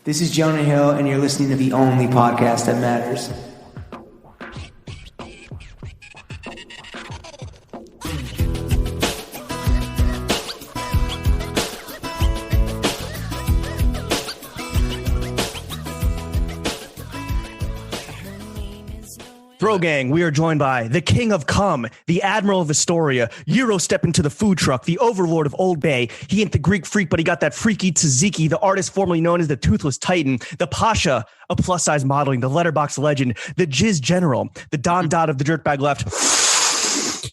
This is Jonah Hill, and you're listening to the only podcast that matters. Throw Gang, we are joined by the King of Cum, the Admiral of Astoria, Euro step into the food truck, the Overlord of Old Bay. He ain't the Greek freak, but he got that freaky tzatziki, the artist formerly known as the Toothless Titan, the Pasha of plus-size modeling, the letterbox legend, the Jizz General, the Don Dot of the dirtbag left.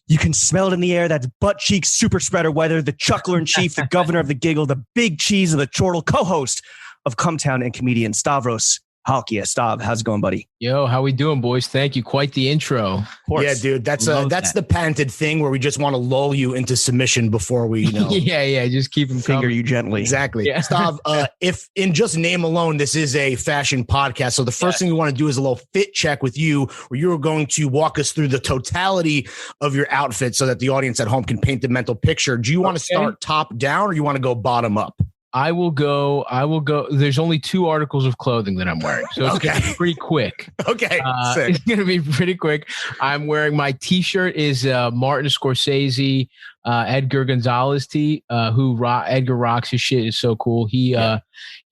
You can smell it in the air. That's butt cheek super spreader weather, the chuckler in chief, the governor of the giggle, the big cheese of the chortle, co-host of Cum Town and comedian Stavros Halkias. Stav, how's it going, buddy? Yo, how we doing, boys? Thank you. Quite the intro. Yeah, dude, that's the patented thing where we just want to lull you into submission before we, yeah, just keep them finger coming. You gently. Exactly. Yeah. Stav, if in just name alone, this is a fashion podcast. So the first thing we want to do is a little fit check with you, where you're going to walk us through the totality of your outfit so that the audience at home can paint the mental picture. Do you want to start top down or you want to go bottom up? I will go. There's only 2 articles of clothing that I'm wearing, so it's going to be pretty quick. Okay, it's going to be pretty quick. I'm wearing my T-shirt is Martin Scorsese, Edgar Gonzalez tee. Edgar rocks. His shit is so cool. He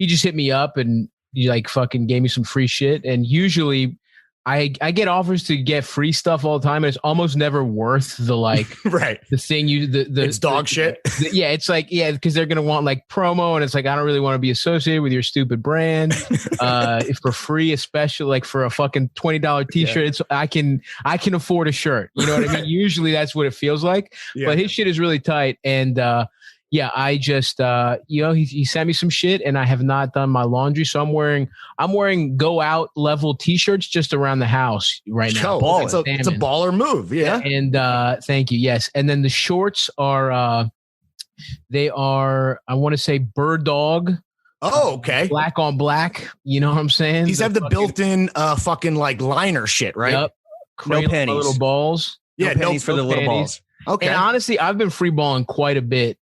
just hit me up and he like fucking gave me some free shit. And usually I get offers to get free stuff all the time, and it's almost never worth the right. The thing it's dog shit. It's like because they're gonna want like promo, and it's like I don't really want to be associated with your stupid brand. If for free, especially like for a fucking $20 T-shirt, it's I can afford a shirt. You know what I mean? Usually that's what it feels like. Yeah. But his shit is really tight, and I just he sent me some shit, and I have not done my laundry, so I'm wearing go out level T-shirts just around the house right now. It's a baller move, yeah. And thank you, yes. And then the shorts are they are I want to say bird dog. Oh, okay. Black on black. You know what I'm saying? These have the built-in fucking like liner shit, right? Yep. No panties. Little balls. Yeah, no panties for the little balls. Okay. And honestly, I've been free balling quite a bit.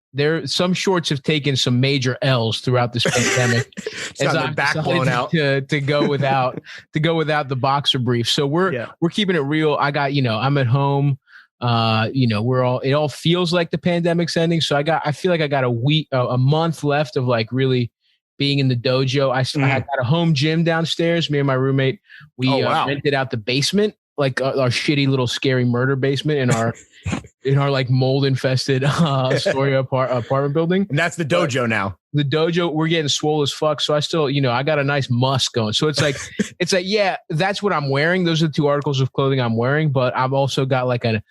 Some shorts have taken some major L's throughout this pandemic. As I'm back blown out to go without the boxer brief. So we're keeping it real. I got I'm at home. It all feels like the pandemic's ending. So I feel like I got a month left of like really being in the dojo. I got a home gym downstairs. Me and my roommate rented out the basement, like our shitty little scary murder basement in our like mold infested Astoria apartment building. And that's the dojo now. The dojo, we're getting swole as fuck. So I still, I got a nice musk going. So it's like, that's what I'm wearing. Those are the 2 articles of clothing I'm wearing, but I've also got like an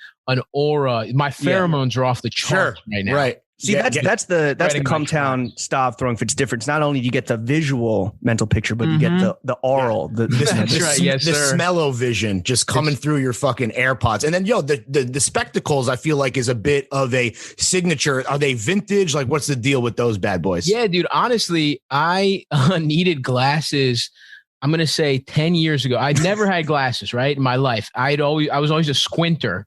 aura. My pheromones are off the charts right now. Right. See, that's the Cum Town Stav throwing fits difference. Not only do you get the visual mental picture, but you get the oral. That's right. Yes, the sir. smell-o-vision just coming through your fucking AirPods. And then, the spectacles, I feel like, is a bit of a signature. Are they vintage? Like, what's the deal with those bad boys? Yeah, dude. Honestly, I needed glasses. I'm going to say 10 years ago. I'd never had glasses, right, in my life. I was always a squinter.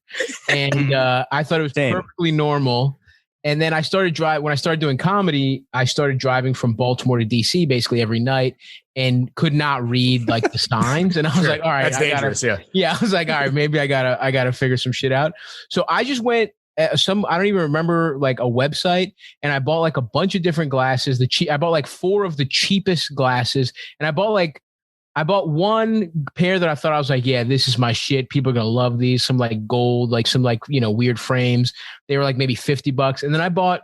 And I thought it was perfectly normal. And then when I started doing comedy, I started driving from Baltimore to DC basically every night and could not read like the signs. And I was like, all right, that's dangerous. Yeah. I was like, all right, maybe I gotta figure some shit out. So I just went I don't even remember like a website, and I bought like a bunch of different glasses. I bought like 4 of the cheapest glasses, and I bought one pair that I thought I was like, yeah, this is my shit. People are going to love these. Some like gold, like some like, weird frames. They were like maybe $50. And then I bought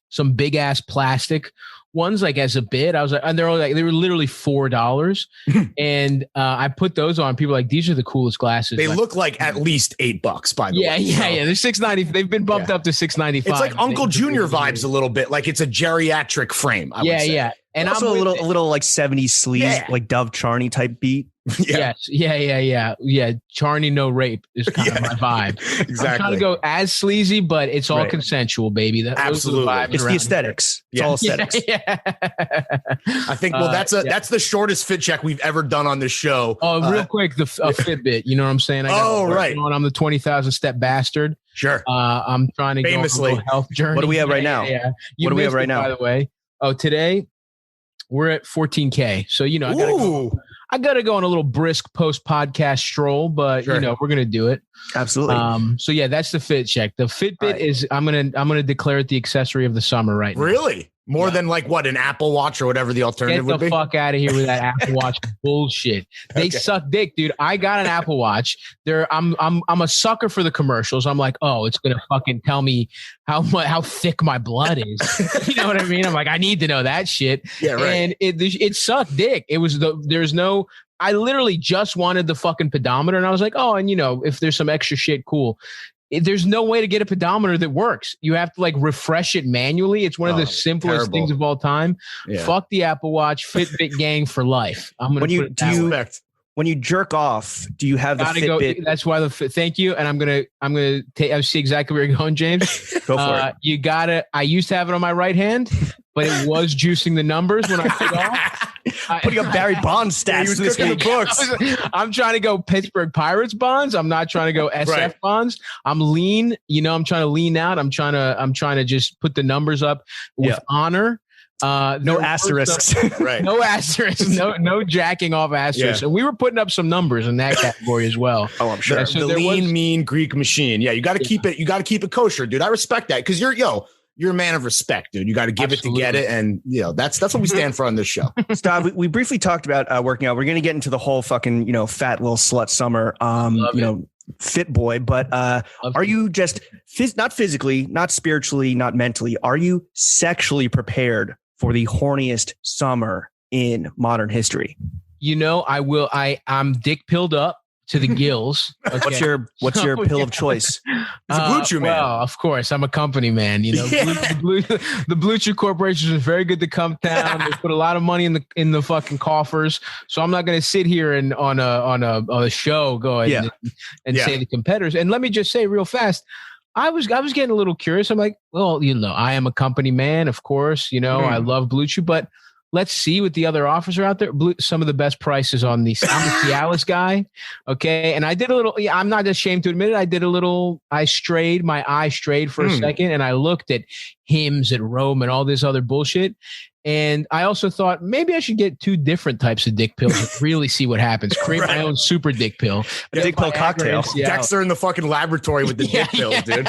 some big ass plastic ones like as a bid. I was like, and they were literally $4. And I put those on. People were like, these are the coolest glasses. They look like at least $8, by the way. Yeah. They're $6.90. They've been bumped up to $6.95. It's like Uncle Junior vibes a little bit. Like it's a geriatric frame. I would say. Yeah. And also a little like 70s sleaze, like Dove Charney type beat. Yes. Yeah. Charney, no rape is kind of my vibe. Exactly. I'm trying to go as sleazy, but it's all consensual, baby. Absolutely. It's the aesthetics. It's all aesthetics. Yeah. I think, that's the shortest fit check we've ever done on this show. Oh, real quick, the Fitbit, you know what I'm saying? Right. I'm the 20,000 step bastard. Sure. I'm trying to famously go on a health journey. What do we have right now? Yeah. What do we have right now? By the way. Oh, today We're at 14K. So, you know, I gotta go on a little brisk post podcast stroll, but you know, we're going to do it. Absolutely. So yeah, that's the fit check. The Fitbit is, I'm going to declare it the accessory of the summer right now. Really? More than like what, an Apple Watch or whatever the alternative would be? Get the fuck out of here with that Apple Watch bullshit. They suck dick, dude. I got an Apple Watch. I'm a sucker for the commercials. I'm like, oh, it's gonna fucking tell me how thick my blood is. You know what I mean? I'm like, I need to know that shit. Yeah, right. And it sucked dick. It was I literally just wanted the fucking pedometer, and I was like, oh, and you know, if there's some extra shit, cool. There's no way to get a pedometer that works. You have to like refresh it manually. It's one of the simplest things of all time. Yeah. Fuck the Apple Watch, Fitbit gang for life. I'm gonna when you jerk off, do you have the Fitbit? That's why thank you. And I'm gonna take. I see exactly where you're going, James. Go for it. I used to have it on my right hand, but it was juicing the numbers when I took off. Putting up Barry Bonds stats. He was cooking the books. I'm trying to go Pittsburgh Pirates bonds. I'm not trying to go SF bonds. I'm lean. You know, I'm trying to lean out. I'm trying to just put the numbers up with honor. No asterisks. Right. No asterisks. No jacking off asterisks. Yeah. And we were putting up some numbers in that category as well. Oh, I'm sure. So the lean, mean Greek machine. Yeah, you got to keep it. You got to keep it kosher, dude. I respect that because you're a man of respect, dude. You got to give it to get it. And, you know, that's what we stand for on this show. Stav, we briefly talked about working out. We're going to get into the whole fucking, you know, Fat Lil Slut Summer, fit boy. But are you just not physically, not spiritually, not mentally? Are you sexually prepared for the horniest summer in modern history? You know, I'm dick pilled up to the gills. Okay. What's your pill of choice? It's a Blue Chew man. Well, of course, I'm a company man. You know, the Blue Chew Corporation is very good to Cum Town. They put a lot of money in the fucking coffers. So I'm not going to sit here and on a show and say the competitors. And let me just say real fast, I was getting a little curious. I'm like, well, you know, I am a company man, of course. You know, I love Blue Chew, but let's see what the other offers are out there. Some of the best prices on these. I'm a Cialis guy. Okay. And I did a little, I'm not ashamed to admit it. My eye strayed for a second and I looked at hymns at Rome and all this other bullshit. And I also thought maybe I should get 2 different types of dick pills and really see what happens. Create my own super dick pill. A dick pill cocktail. Dexter in the fucking laboratory with the dick pills, dude.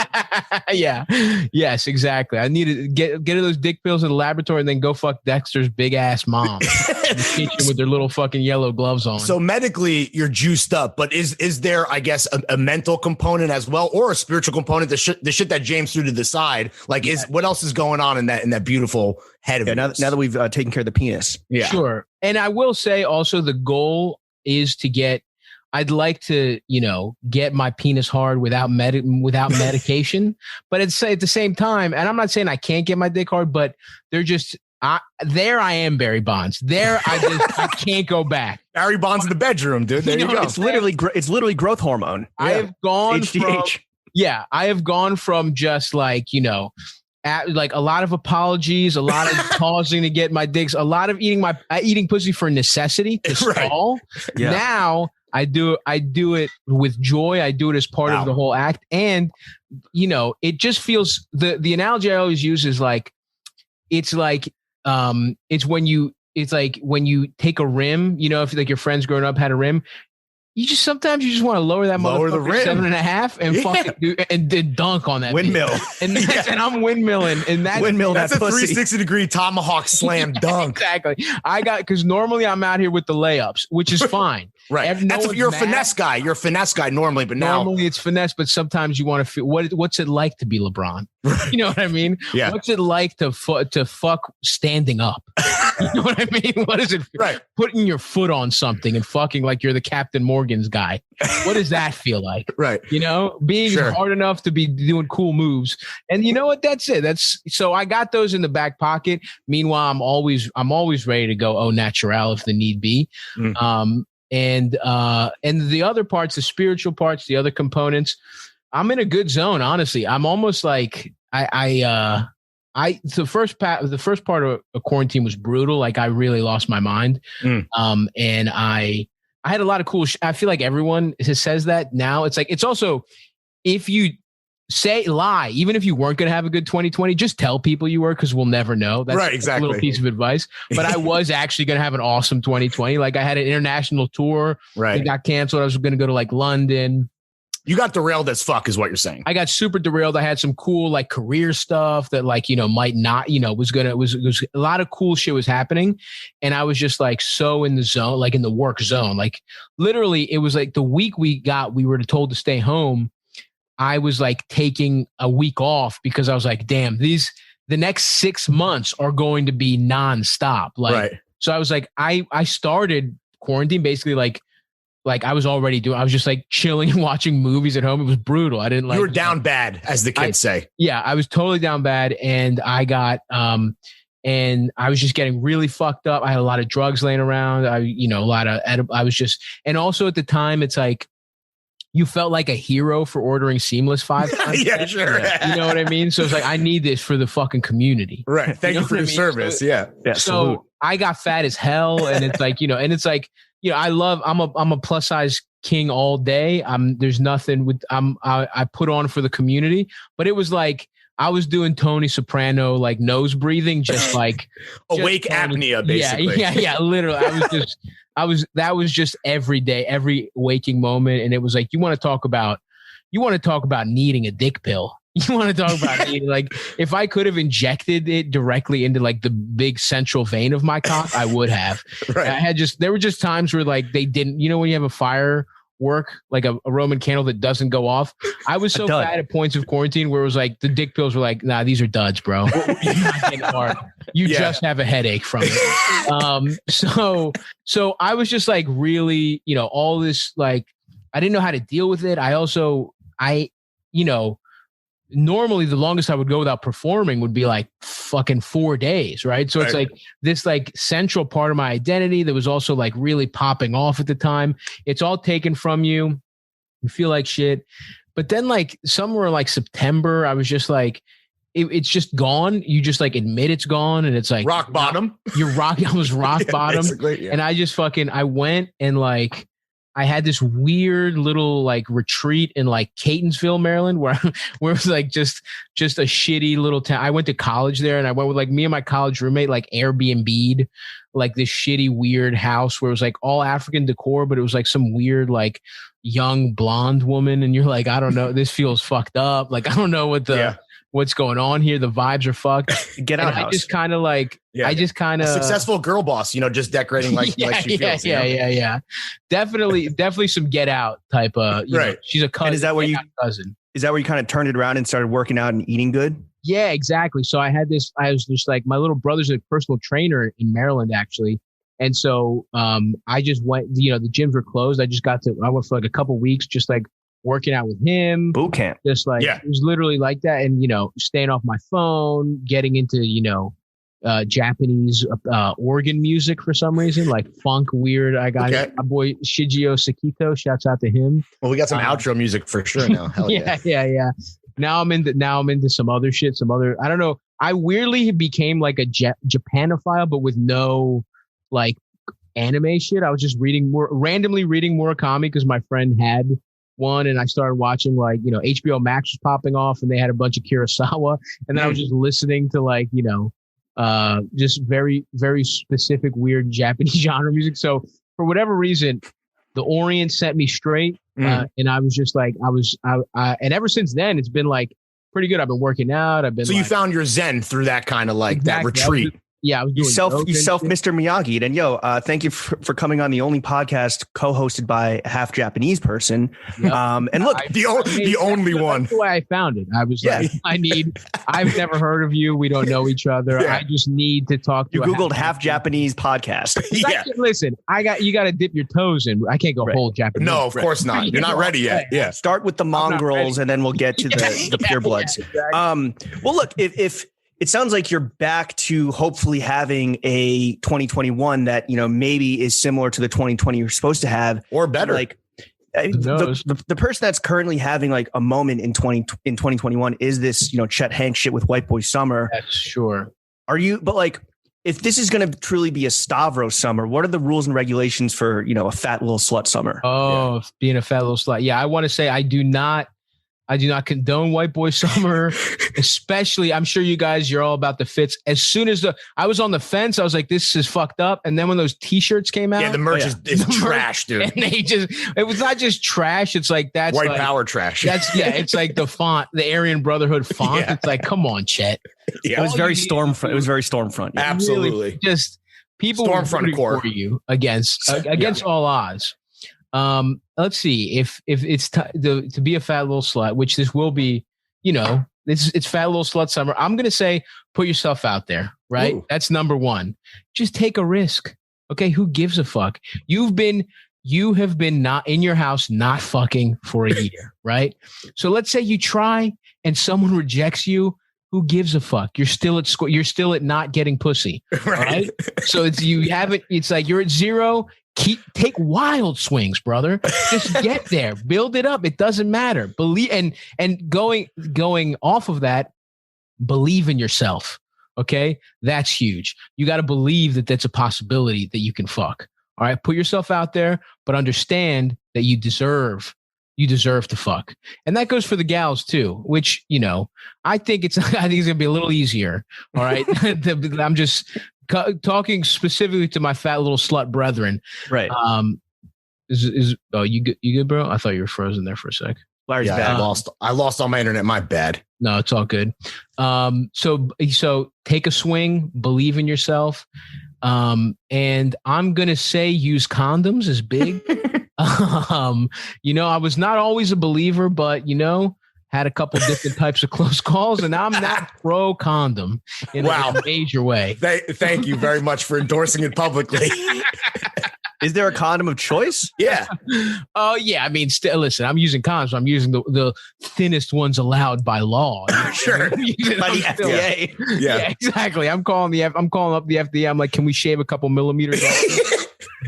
Yeah. Yes, exactly. I need to get those dick pills in the laboratory and then go fuck Dexter's big ass mom. Teach him with their little fucking yellow gloves on. So medically, you're juiced up, but is there, I guess, a mental component as well, or a spiritual component? The shit that James threw to the side, like, what else is going on in that beautiful head of yours? Now that we've taken care of the penis. Yeah, sure. And I will say also the goal is I'd like to, you know, get my penis hard without medication, but at the same time, and I'm not saying I can't get my dick hard, but they're just. There I am, Barry Bonds. There I can't go back. Barry Bonds in the bedroom, dude. There you go. It's literally growth hormone. I have gone HGH. I have gone from just like, you know, like a lot of apologies, a lot of pausing to get my dicks, a lot of eating pussy for necessity to stall. Yeah. Now I do it with joy. I do it as part of the whole act. And, you know, it just feels the analogy I always use is like, it's like when you take a rim, you know, if like your friends growing up had a rim, sometimes you just want to lower the rim 7.5 and fucking and dunk on that windmill. And I'm windmilling, and that's a 360-degree tomahawk slam dunk. Exactly. Because normally I'm out here with the layups, which is fine. Right. You're a finesse guy. You're a finesse guy normally, but normally it's finesse, but sometimes you want to feel what's it like to be LeBron? You know what I mean? Yeah. What's it like to fuck standing up? You know what I mean? What is it? Right. Putting your foot on something and fucking like you're the Captain Morgan's guy. What does that feel like? Right. You know, being hard enough to be doing cool moves. And you know what? That's it. So I got those in the back pocket. Meanwhile, I'm always ready to go au naturel if the need be. And the other parts, the spiritual parts, the other components, I'm in a good zone. Honestly, I'm almost like the first part of a quarantine was brutal. Like I really lost my mind. And I had a lot of cool. I feel like everyone says that now. It's like, it's also, if you lie. Even if you weren't going to have a good 2020, just tell people you were, because we'll never know. That's right, exactly. a little piece of advice. But I was actually going to have an awesome 2020. Like I had an international tour. Right. It got canceled. I was going to go to like London. You got derailed as fuck is what you're saying. I got super derailed. I had some cool like career stuff that like, might not, was a lot of cool shit was happening. And I was just like so in the zone, like in the work zone. Like literally it was like the week we were told to stay home. I was like taking a week off because I was like, damn, the next 6 months are going to be nonstop. Like, right. So I was like, I started quarantine basically like I was just like chilling and watching movies at home. It was brutal. I didn't like. You were down bad, as the kids say. Yeah, I was totally down bad, and I got and I was just getting really fucked up. I had a lot of drugs laying around. And also at the time, it's like you felt like a hero for ordering Seamless 5 times. Yeah, sure. You know what I mean? So it's like I need this for the fucking community. Right. Thank you for your service. So, yeah. So salute. I got fat as hell, and it's like I'm a plus size king all day. There's nothing I put on for the community, but it was like I was doing Tony Soprano like nose breathing, just like awake apnea, basically. Yeah. Literally, that was just every day, every waking moment, and it was like you want to talk about needing a dick pill. You want to talk about like if I could have injected it directly into like the big central vein of my cock, I would have. Right. There were just times where like they didn't, when you have a firework, like a Roman candle that doesn't go off. I was so bad at points of quarantine where it was like the dick pills were like, nah, these are duds, bro. You're not getting hard. You just have a headache from it. So I was just like really, all this, like, I didn't know how to deal with it. Normally the longest I would go without performing would be like fucking 4 days. Right. So it's like this like central part of my identity that was also like really popping off at the time. It's all taken from you. You feel like shit. But then like somewhere like September, I was just like, it's just gone. You just like admit it's gone. And it's like rock bottom. I was rock bottom. Yeah. And I just I went and like, I had this weird little like retreat in like Catonsville, Maryland, where it was like just a shitty little town. I went to college there, and I went with like me and my college roommate, like Airbnb'd like this shitty weird house where it was like all African decor, but it was like some weird like young blonde woman, and you're like, I don't know, this feels fucked up. Like I don't know what's going on here. The vibes are fucked. Get out. I just kind of like, a successful girl boss, just decorating like she feels. Yeah. Definitely some Get Out type of, right. She's a cousin. And is that where cousin? Is that where you kind of turned it around and started working out and eating good? Yeah, exactly. So I was just like, my little brother's a personal trainer in Maryland, actually. And so I just went, the gyms were closed. I went for like a couple weeks, just like working out with him. Boot camp. Just like, It was literally like that. And, staying off my phone, getting into, Japanese organ music for some reason, like funk, weird. I got my boy Shigeo Sakito. Shouts out to him. Well, we got some outro music for sure now. Hell yeah. Now I'm into some other shit. I don't know. I weirdly became like a Japanophile, but with no like anime shit. I was just randomly reading Murakami because my friend had one, and I started watching like, HBO Max was popping off, and they had a bunch of Kurosawa, and then I was just listening to like, just very, very specific weird Japanese genre music. So for whatever reason, the Orient set me straight, and I was just like, and ever since then, it's been like pretty good. I've been working out. So you found your Zen through that kind of like that retreat. I was doing yourself Mr. Miyagi. And thank you for coming on the only podcast co-hosted by a half Japanese person. Yep. And look, the only one. That's the way I found it. I was like, I've never heard of you. We don't know each other. Yeah. I just need to talk to you. Googled half Japanese podcast. Listen, you got to dip your toes in. I can't go whole Japanese. No, of course not. You're not ready yet. Yeah. Start with the mongrels and then we'll get to the purebloods. Exactly. Well, look, if it sounds like you're back to hopefully having a 2021 that, maybe is similar to the 2020 you're supposed to have, or better. Like the person that's currently having like a moment in 2021 is this, Chet Hanks shit with White Boy Summer. That's sure. But like, if this is going to truly be a Stavros Summer, what are the rules and regulations for, a Fat Lil Slut Summer? Oh, being a fat little slut. Yeah. I want to say I do not I do not condone white boy summer, especially. I'm sure you guys, you're all about the fits. As soon as I was on the fence, I was like, this is fucked up. And then when those t-shirts came out, the merch is trash, dude. And it was not just trash. It's like, that's white like, power trash. It's like the font, the Aryan Brotherhood font. Yeah. It's like, come on, Chet. Yeah. It was very Stormfront. It was very Stormfront. Yeah. Absolutely. Really, just people Stormfront core for you against all odds. Let's see if it's to be a fat little slut, which this will be, it's Fat Lil Slut Summer. I'm going to say, put yourself out there, right? Ooh. That's number one. Just take a risk. Okay. Who gives a fuck? You have been not in your house, not fucking for a year, right? So let's say you try and someone rejects you. Who gives a fuck? You're still at school. You're still at not getting pussy. Right. So it's like you're at zero. Take wild swings, brother. Just get there, build it up. It doesn't matter. Believe and going off of that, believe in yourself. Okay, that's huge. You got to believe that that's a possibility that you can fuck. All right, put yourself out there, but understand that you deserve to fuck, and that goes for the gals too. Which I think it's gonna be a little easier. All right, I'm just talking specifically to my fat little slut brethren. Right. You good, bro? I thought you were frozen there for a sec. Larry's bad. I lost all my internet. My bad. No, it's all good. So take a swing, believe in yourself. And I'm going to say use condoms is big. I was not always a believer, but had a couple different types of close calls, and I'm not pro condom in a major way. Thank you very much for endorsing it publicly. Is there a condom of choice? Yeah. Oh, yeah. I mean, listen, I'm using condoms. I'm using the thinnest ones allowed by law. Sure. By the FDA. Yeah, exactly. I'm calling up the FDA. I'm like, can we shave a couple millimeters off?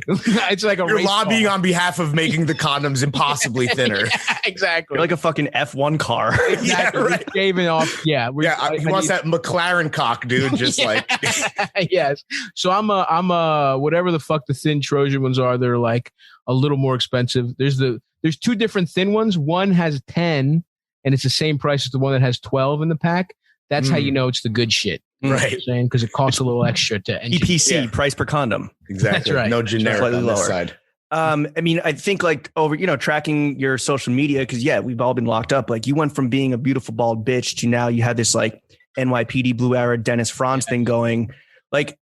It's like you're lobbying on behalf of making the condoms impossly thinner. Yeah, exactly. You're like a fucking F1 car. Exactly. Yeah, right. Shaving off. Yeah. He wants that McLaren cock, dude. Just like. Yes. So I'm whatever the fuck the thin Trojan ones are. They're like a little more expensive. There's two different thin ones. One has 10 and it's the same price as the one that has 12 in the pack. That's how you know it's the good shit. Right. Because it costs a little extra to EPC, price per condom. Exactly. That's right. No generic on this side. I mean, I think like over, tracking your social media, because we've all been locked up. Like you went from being a beautiful bald bitch to now you had this like NYPD Blue Arrow Dennis Franz thing going. Like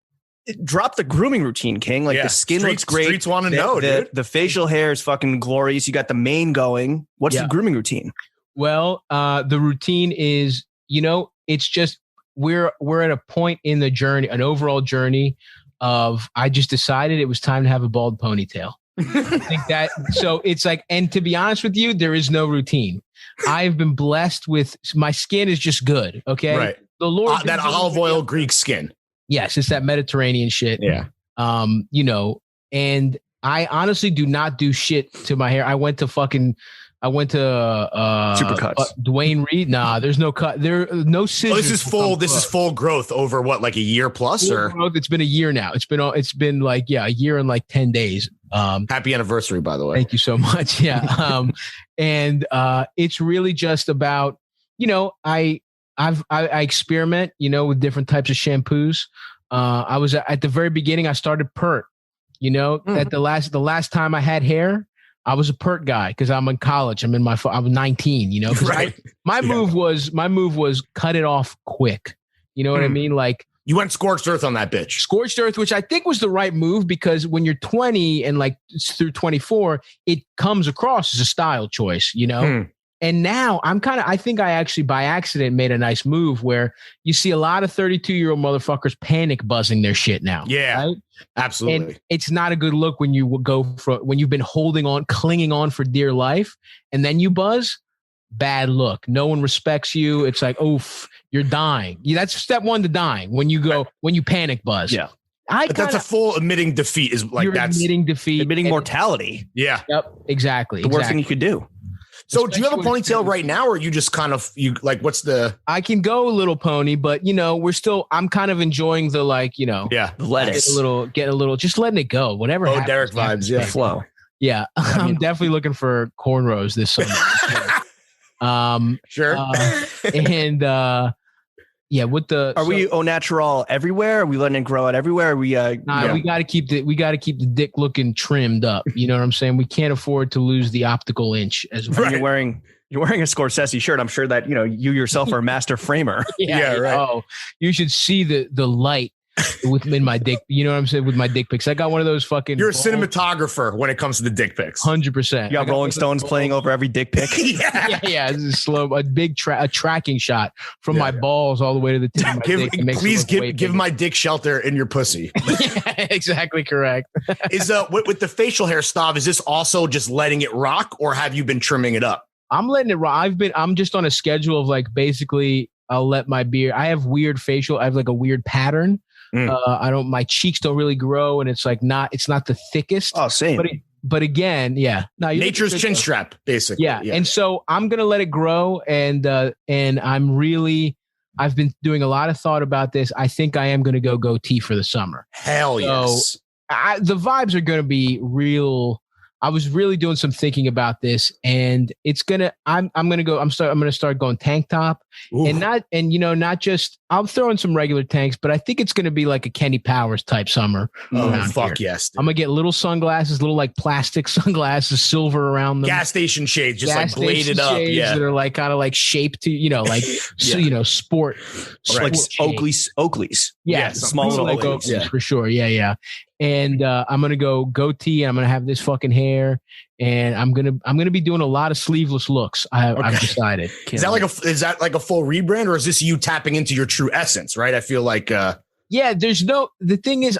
drop the grooming routine, King. Like the skin looks great. Streets want to know, dude. The facial hair is fucking glorious. You got the mane going. What's the grooming routine? Well, the routine is, it's just we're at a point in the journey, an overall journey of I just decided it was time to have a bald ponytail. I think that so it's like, and to be honest with you, there is no routine. I've been blessed with my skin is just good. Okay. Right. The Lord that olive oil Greek skin. Yes, it's that Mediterranean shit. Yeah. And I honestly do not do shit to my hair. I went to Supercuts. Dwayne Reed. Nah, there's no cut. There no scissors. This is full growth over what, like a year plus, or growth, it's been a year now. It's been like a year and like 10 days. Happy anniversary, by the way. Thank you so much. Yeah. And it's really just about I experiment with different types of shampoos. I was at the very beginning. I started pert. At the last time I had hair, I was a pert guy because I'm in college. I was 19, Right. My move was cut it off quick. You know what I mean? Like you went scorched earth on that bitch. Scorched earth, which I think was the right move because when you're 20 and like through 24, it comes across as a style choice, And now I think I actually by accident made a nice move where you see a lot of 32-year-old motherfuckers panic buzzing their shit now. Yeah, right? Absolutely. And it's not a good look when you when you've been clinging on for dear life and then you buzz. Bad look. No one respects you. It's like, oof, you're dying. That's step one to dying when you panic buzz. Yeah. But that's a full admitting defeat is like that's admitting defeat. Admitting mortality. Yeah. Yep. Exactly. The worst thing you could do. So do you have a ponytail right now, or you just kind of what's the? I can go a little pony, but I'm kind of enjoying the the lettuce, get a little, just letting it go. Whatever. Oh, Derek vibes, yeah, flow. Yeah, I'm definitely looking for cornrows this summer. Sure. Yeah, with the we au natural everywhere? Are we letting it grow out everywhere? We we got to keep the dick looking trimmed up. You know what I'm saying? We can't afford to lose the optical inch as well. Right. You're wearing a Scorsese shirt. I'm sure that you yourself are a master framer. Yeah, right. Oh, you should see the light in my dick. You know what I'm saying? With my dick pics, I got one of those fucking. You're a cinematographer when it comes to the dick pics. 100%. You got Rolling Stones playing over every dick pic. yeah. This is slow. A big tracking shot from my balls all the way to the tip of my dick. Please give my dick shelter in your pussy. Yeah, exactly correct. Is with the facial hair, Stav, is this also just letting it rock, or have you been trimming it up? I'm letting it rock. I'm just on a schedule of like basically I'll let my beard. I have weird facial. I have like a weird pattern. My cheeks don't really grow, and it's like it's not the thickest. Oh, same. But again, yeah. No, nature's chin strap, basically. Yeah. And so I'm gonna let it grow, and I've been doing a lot of thought about this. I think I am gonna go goatee for the summer. Hell yes. The vibes are gonna be real. I was really doing some thinking about this, and I'm gonna start going tank top. Ooh. Not just I'm throwing some regular tanks, but I think it's gonna be like a Kenny Powers type summer. Oh fuck here. Yes! Dude. I'm gonna get little sunglasses, little like plastic sunglasses, silver around them. Gas station shades, just like bladed up, that are like kind of like shaped to sport, like Oakleys. Yeah, small little like Oakleys for sure. Yeah. And I'm gonna go goatee, and I'm gonna have this fucking hair, and I'm gonna be doing a lot of sleeveless looks. I've decided. Is that like a full rebrand, or is this you tapping into your true essence? Right. I feel like. The thing is,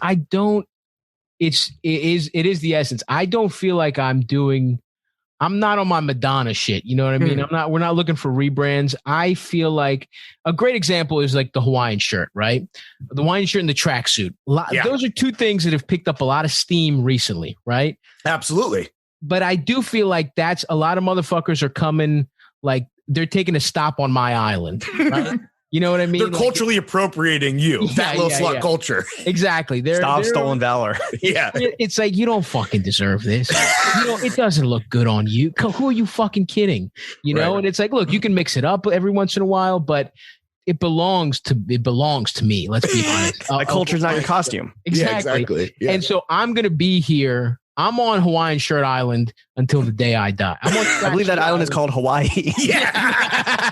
it is the essence. I don't feel like I'm not on my Madonna shit. You know what I mean? We're not looking for rebrands. I feel like a great example is like the Hawaiian shirt, right? The Hawaiian shirt and the tracksuit. Those are two things that have picked up a lot of steam recently, right? Absolutely. But I do feel like that's a lot of motherfuckers are coming, like they're taking a stop on my island, right? You know what I mean? They're culturally appropriating you. Fat Lil Slut culture. Exactly. Stop stolen valor. Yeah. It's like, you don't fucking deserve this. It doesn't look good on you. Who are you fucking kidding? You know? Right. And it's like, look, you can mix it up every once in a while, but it belongs to me. Let's be honest. My culture's not your costume. Exactly. Yeah. And so I'm going to be here. I'm on Hawaiian Shirt Island until the day I die. I believe that island is called Hawaii. Yeah.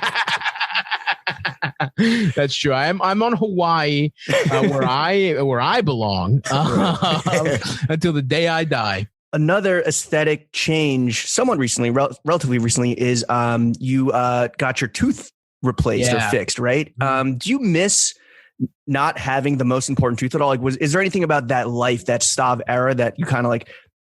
That's true. I'm on Hawaii, where I belong, until the day I die. Another aesthetic change, somewhat recently, relatively recently, is you got your tooth replaced or fixed, right? Do you miss not having the most important tooth at all? Like, is there anything about that life, that Stav era, that you kind of like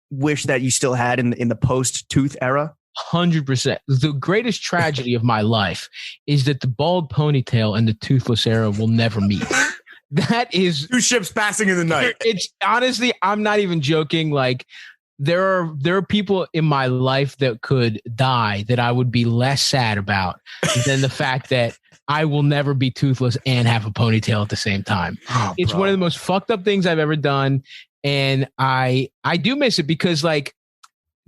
wish that you still had in the post tooth era? 100%. The greatest tragedy of my life is that the bald ponytail and the toothless era will never meet. That is two ships passing in the night. It's honestly, I'm not even joking. Like there are people in my life that could die that I would be less sad about than the fact that I will never be toothless and have a ponytail at the same time. It's one of the most fucked up things I've ever done. And I do miss it because, like,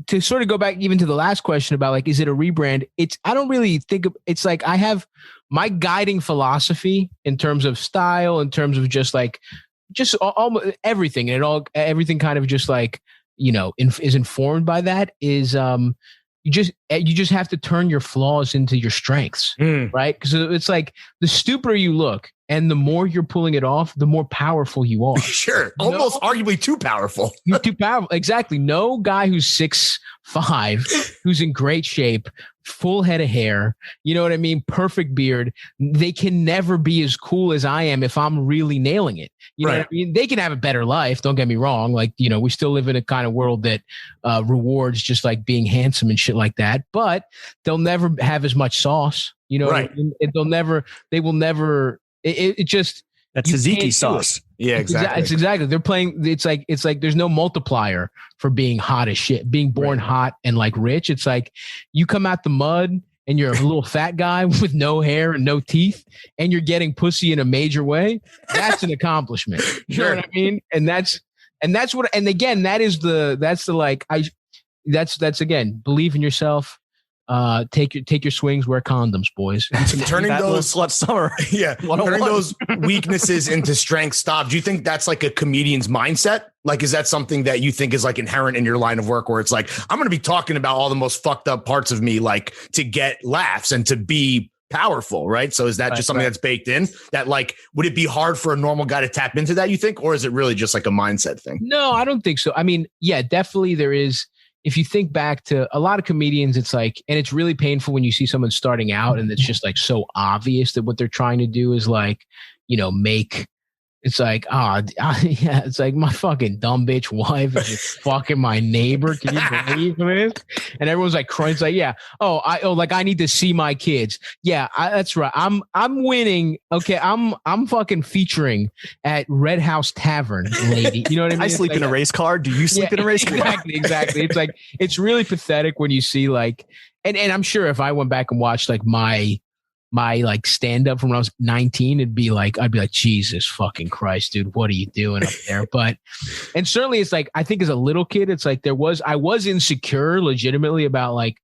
to sort of go back even to the last question about like, is it a rebrand? I don't really think of, it's like I have my guiding philosophy in terms of style, in terms of just almost everything. And everything kind of just like, is informed by that is, you just have to turn your flaws into your strengths, right? Because it's like the stupider you look and the more you're pulling it off, the more powerful you are. Sure. Almost arguably too powerful. You're too powerful. Exactly. No guy who's 6'5", who's in great shape, full head of hair, you know what I mean? Perfect beard. They can never be as cool as I am if I'm really nailing it. You know what I mean? They can have a better life. Don't get me wrong. Like, we still live in a kind of world that rewards just like being handsome and shit like that, but they'll never have as much sauce. You know, what I mean? They will never, it just, that's tzatziki sauce. Yeah, exactly. It's exactly. They're playing. It's like there's no multiplier for being hot as shit, being born hot and like rich. It's like you come out the mud and you're a little fat guy with no hair and no teeth and you're getting pussy in a major way. That's an accomplishment. You know what I mean? And that's what, and again, that's again, believe in yourself. Take your swings, wear condoms, boys. Turning Fat Lil those Slut Summer. Yeah, turning those weaknesses into strengths. Stop. Do you think that's like a comedian's mindset? Like, is that something that you think is like inherent in your line of work, where it's like, I'm going to be talking about all the most fucked up parts of me, like to get laughs and to be powerful, right? So is that just something that's baked in? That like, would it be hard for a normal guy to tap into that, you think, or is it really just like a mindset thing? No, I don't think so. I mean, yeah, definitely there is. If you think back to a lot of comedians, it's like, and it's really painful when you see someone starting out and it's just like so obvious that what they're trying to do is like, make, it's like, yeah, it's like my fucking dumb bitch wife is just fucking my neighbor. Can you believe this? And everyone's like crying. It's like, yeah. Like I need to see my kids. Yeah, that's right. I'm winning. Okay. I'm fucking featuring at Red House Tavern, lady. You know what I mean? I sleep in a race car. Do you sleep in a race car? Exactly. It's like, it's really pathetic when you see like, and I'm sure if I went back and watched like my like stand up from when I was 19, I'd be like, Jesus fucking Christ, dude, what are you doing up there? But, and certainly it's like, I think as a little kid, it's like I was insecure legitimately about like,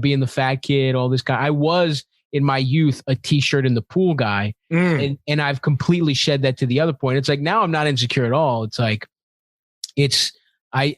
being the fat kid, all this guy. I was in my youth, a t-shirt in the pool guy. And I've completely shed that to the other point. It's like, now I'm not insecure at all. It's like, I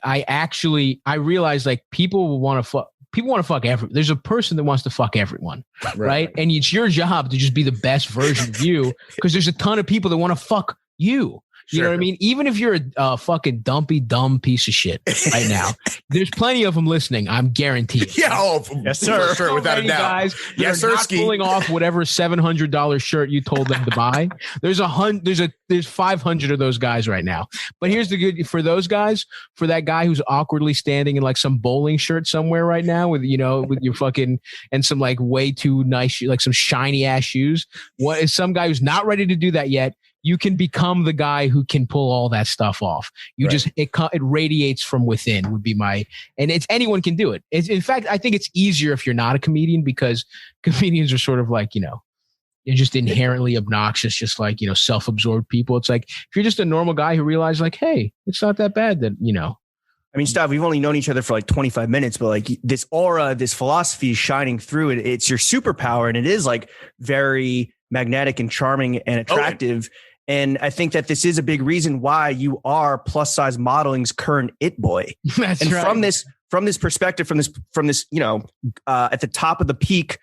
realize like people want to fuck everyone. There's a person that wants to fuck everyone, right? And it's your job to just be the best version of you, because there's a ton of people that want to fuck you. You know what I mean? Even if you're a fucking dumpy, dumb piece of shit right now, there's plenty of them listening. I'm guaranteed. Yeah. Oh, yes, sir. Sure, without a doubt. Guys, yes, sir. Not pulling off whatever $700 shirt you told them to buy. There's 500 of those guys right now. But here's the good for those guys. For that guy who's awkwardly standing in like some bowling shirt somewhere right now with with your fucking and some like way too nice like some shiny ass shoes. What is some guy who's not ready to do that yet? You can become the guy who can pull all that stuff off. It radiates from within would be and it's anyone can do it. In fact, I think it's easier if you're not a comedian, because comedians are sort of like, you're just inherently obnoxious, just like, self-absorbed people. It's like, if you're just a normal guy who realizes like, hey, it's not that bad that, I mean, Stav, we've only known each other for like 25 minutes, but like this aura, this philosophy is shining through it. It's your superpower, and it is like very magnetic and charming and attractive. And I think that this is a big reason why you are plus size modeling's current it boy. That's and right. From this perspective, from this, at the top of the peak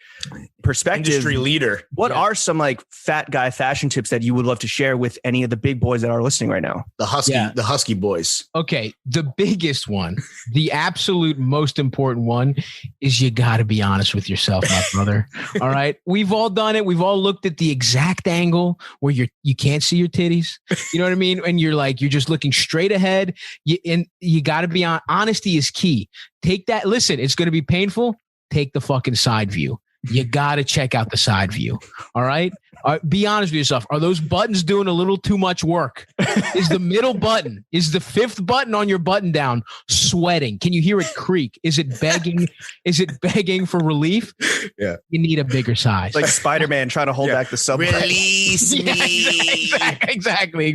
perspective, industry leader. What are some like fat guy fashion tips that you would love to share with any of the big boys that are listening right now? The husky boys. Okay. The biggest one, the absolute most important one is you got to be honest with yourself, my brother. All right. We've all done it. We've all looked at the exact angle where you can't see your titties. You know what I mean? And you're just looking straight ahead. You got to be honesty is key. Take that. Listen, it's going to be painful. Take the fucking side view. You got to check out the side view. All right. Be honest with yourself. Are those buttons doing a little too much work? Is the middle button, is the fifth button on your button down sweating? Can you hear it creak? Is it begging? Is it begging for relief? Yeah. You need a bigger size. Like Spider-Man trying to hold back the subway. Release me. Exactly.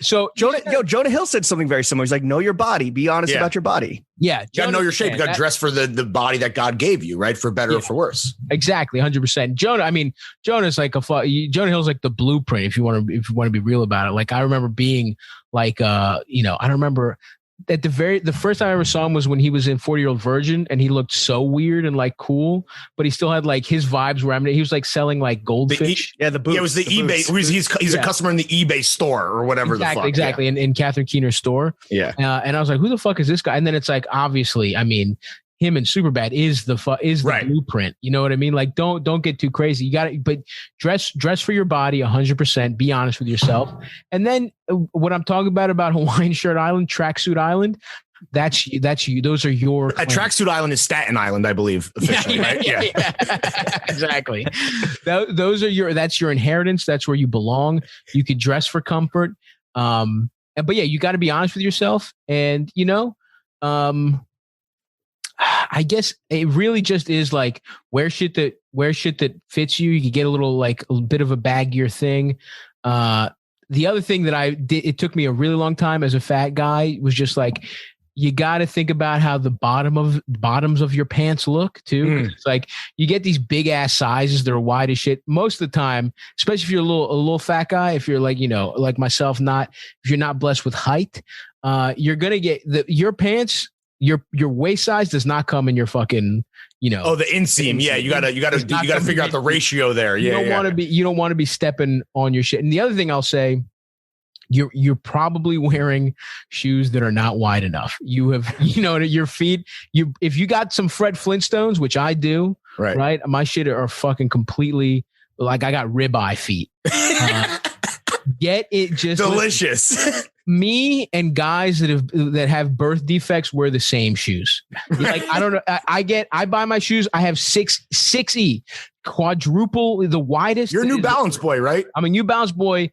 So Jonah Hill said something very similar. He's like, know your body. Be honest about your body. Yeah. You got to know your shape. You got to dress for the body that God gave you, right? For better or for worse. Exactly. 100%. Jonah's like Jonah Hill's like the blueprint if you want to be real about it. Like I remember being like I don't remember at the first time I ever saw him was when he was in 40-Year-Old Virgin, and he looked so weird and like cool, but he still had like his vibes were he was like selling like goldfish. It was the eBay. He's a customer in the eBay store or whatever. Exactly. In Catherine Keener's store. Yeah. And I was like, who the fuck is this guy? And then it's like, obviously, him and Superbad is the blueprint. You know what I mean? Like, don't get too crazy. You got to, but dress for your body 100%. Be honest with yourself. And then what I'm talking about Hawaiian Shirt Island, Tracksuit Island, that's you. Those are your claims. Tracksuit Island is Staten Island, I believe. Officially, right? Yeah. Exactly. That's your inheritance. That's where you belong. You could dress for comfort. But yeah, you got to be honest with yourself. And I guess it really just is like wear shit that fits you. You can get a bit of a baggier thing. The other thing that I did, it took me a really long time as a fat guy, was just like, You got to think about how the bottoms of your pants look too. It's like you get these big ass sizes that are wide as shit most of the time, especially if you're a little fat guy. If you're like, like myself, if you're not blessed with height, you're going to get your pants, your waist size does not come in your fucking, the inseam. Yeah. You gotta figure out the ratio there. Yeah. You don't want to be stepping on your shit. And the other thing I'll say, you're probably wearing shoes that are not wide enough. You have, your feet, if you got some Fred Flintstones, which I do, right? My shit are fucking completely like I got ribeye feet. Get it just delicious. Me and guys that have birth defects wear the same shoes. Like, I don't know. I buy my shoes. I have 6E quadruple the widest. You're a New Balance boy, right? I'm a New Balance boy.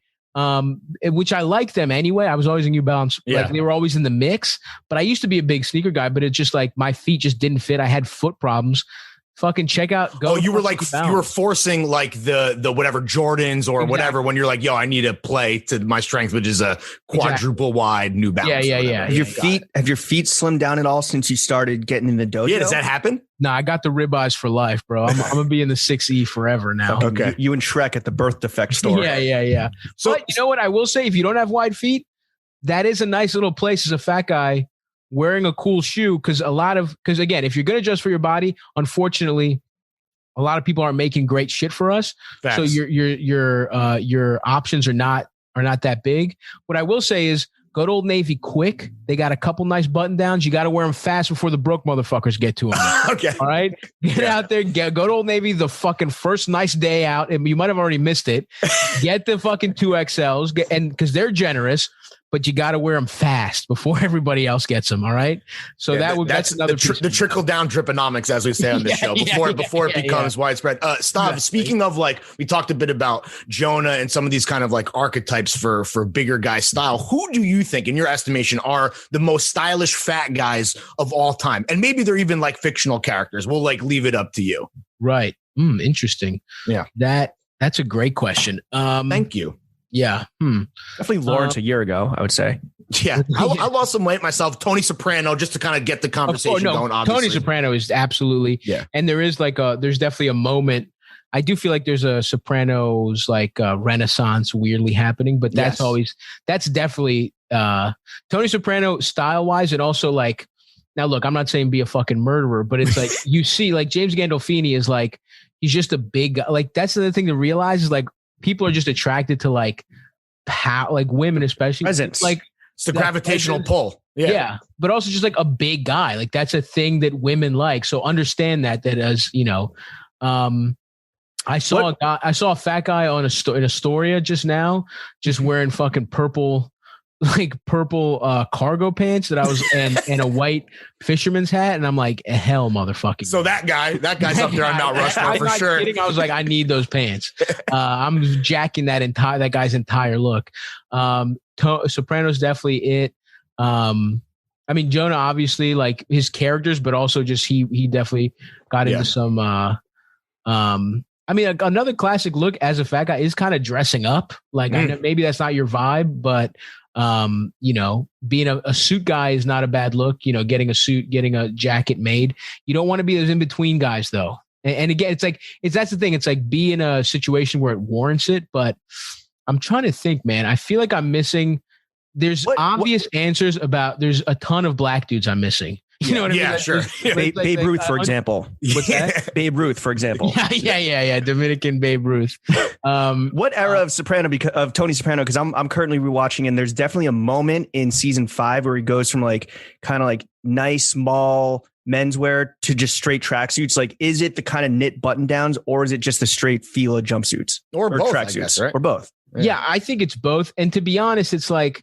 Which I like them anyway. I was always a New Balance. Yeah. Like they were always in the mix, but I used to be a big sneaker guy, but it's just like my feet just didn't fit. I had foot problems. Fucking check out. You were forcing like the whatever Jordans or whatever when you're like, yo, I need to play to my strength, which is a quadruple wide New Balance. Yeah. Have your feet slimmed down at all since you started getting in the dojo? Yeah, does that happen? No, I got the ribeyes for life, bro. I'm gonna be in the 6E forever now. Okay, you and Shrek at the birth defect store. Yeah. So, but you know what I will say? If you don't have wide feet, that is a nice little place as a fat guy wearing a cool shoe. Because again, if you're gonna adjust for your body, unfortunately, a lot of people aren't making great shit for us. Facts. So your options are not that big. What I will say is, go to Old Navy quick. They got a couple nice button downs. You got to wear them fast before the broke motherfuckers get to them. Okay. All right. Get out there. Go to Old Navy the fucking first nice day out. And you might have already missed it. Get the fucking 2XLs and because they're generous, but you got to wear them fast before everybody else gets them. All right. So that's another the trickle down driponomics, as we say on this show, before it becomes widespread. Stav, speaking of, like, we talked a bit about Jonah and some of these kind of like archetypes for bigger guy style. Who do you think, in your estimation, are the most stylish fat guys of all time? And maybe they're even like fictional characters. We'll like leave it up to you. Right. Interesting. Yeah. That's a great question. Thank you. Yeah. Definitely Lawrence a year ago, I would say. Yeah. I lost some weight myself. Tony Soprano, just to kind of get the conversation going. Obviously. Tony Soprano is absolutely. Yeah. And there is there's definitely a moment. I do feel like there's a Sopranos renaissance weirdly happening, but that's definitely Tony Soprano style wise. And also like, now look, I'm not saying be a fucking murderer, but it's like, you see like James Gandolfini is like, he's just a big guy. Like that's the thing to realize is like, people are just attracted to like like women, especially presence. Like it's the gravitational pull. Yeah. But also just like a big guy. Like that's a thing that women like. So understand that as, I saw a fat guy in Astoria just now, just wearing fucking purple cargo pants that I was and a white fisherman's hat, and I'm like, hell, motherfucking. So that guy's up there on Mount Rushmore for sure. Kidding. I was like, I need those pants. I'm jacking that guy's entire look. Soprano's definitely it. I mean, Jonah obviously like his characters, but also just he definitely got into some. I mean, another classic look as a fat guy is kind of dressing up. Like I know maybe that's not your vibe, but being a suit guy is not a bad look. Getting a suit, getting a jacket made. You don't want to be those in between guys though. And again, that's the thing. It's like be in a situation where it warrants it. But I'm trying to think, man. I feel like I'm missing. There's obvious answers about. There's a ton of black dudes I'm missing. You know what I mean? Yeah, sure. Babe Ruth, for example. What's that? Babe Ruth, for example. Yeah. Dominican Babe Ruth. What era of Tony Soprano? Because I'm currently rewatching, and there's definitely a moment in season 5 where he goes from like kind of like nice small menswear to just straight tracksuits. Like, is it the kind of knit button downs, or is it just the straight Fila jumpsuits or both tracksuits, right? Or both? Yeah, I think it's both. And to be honest, it's like,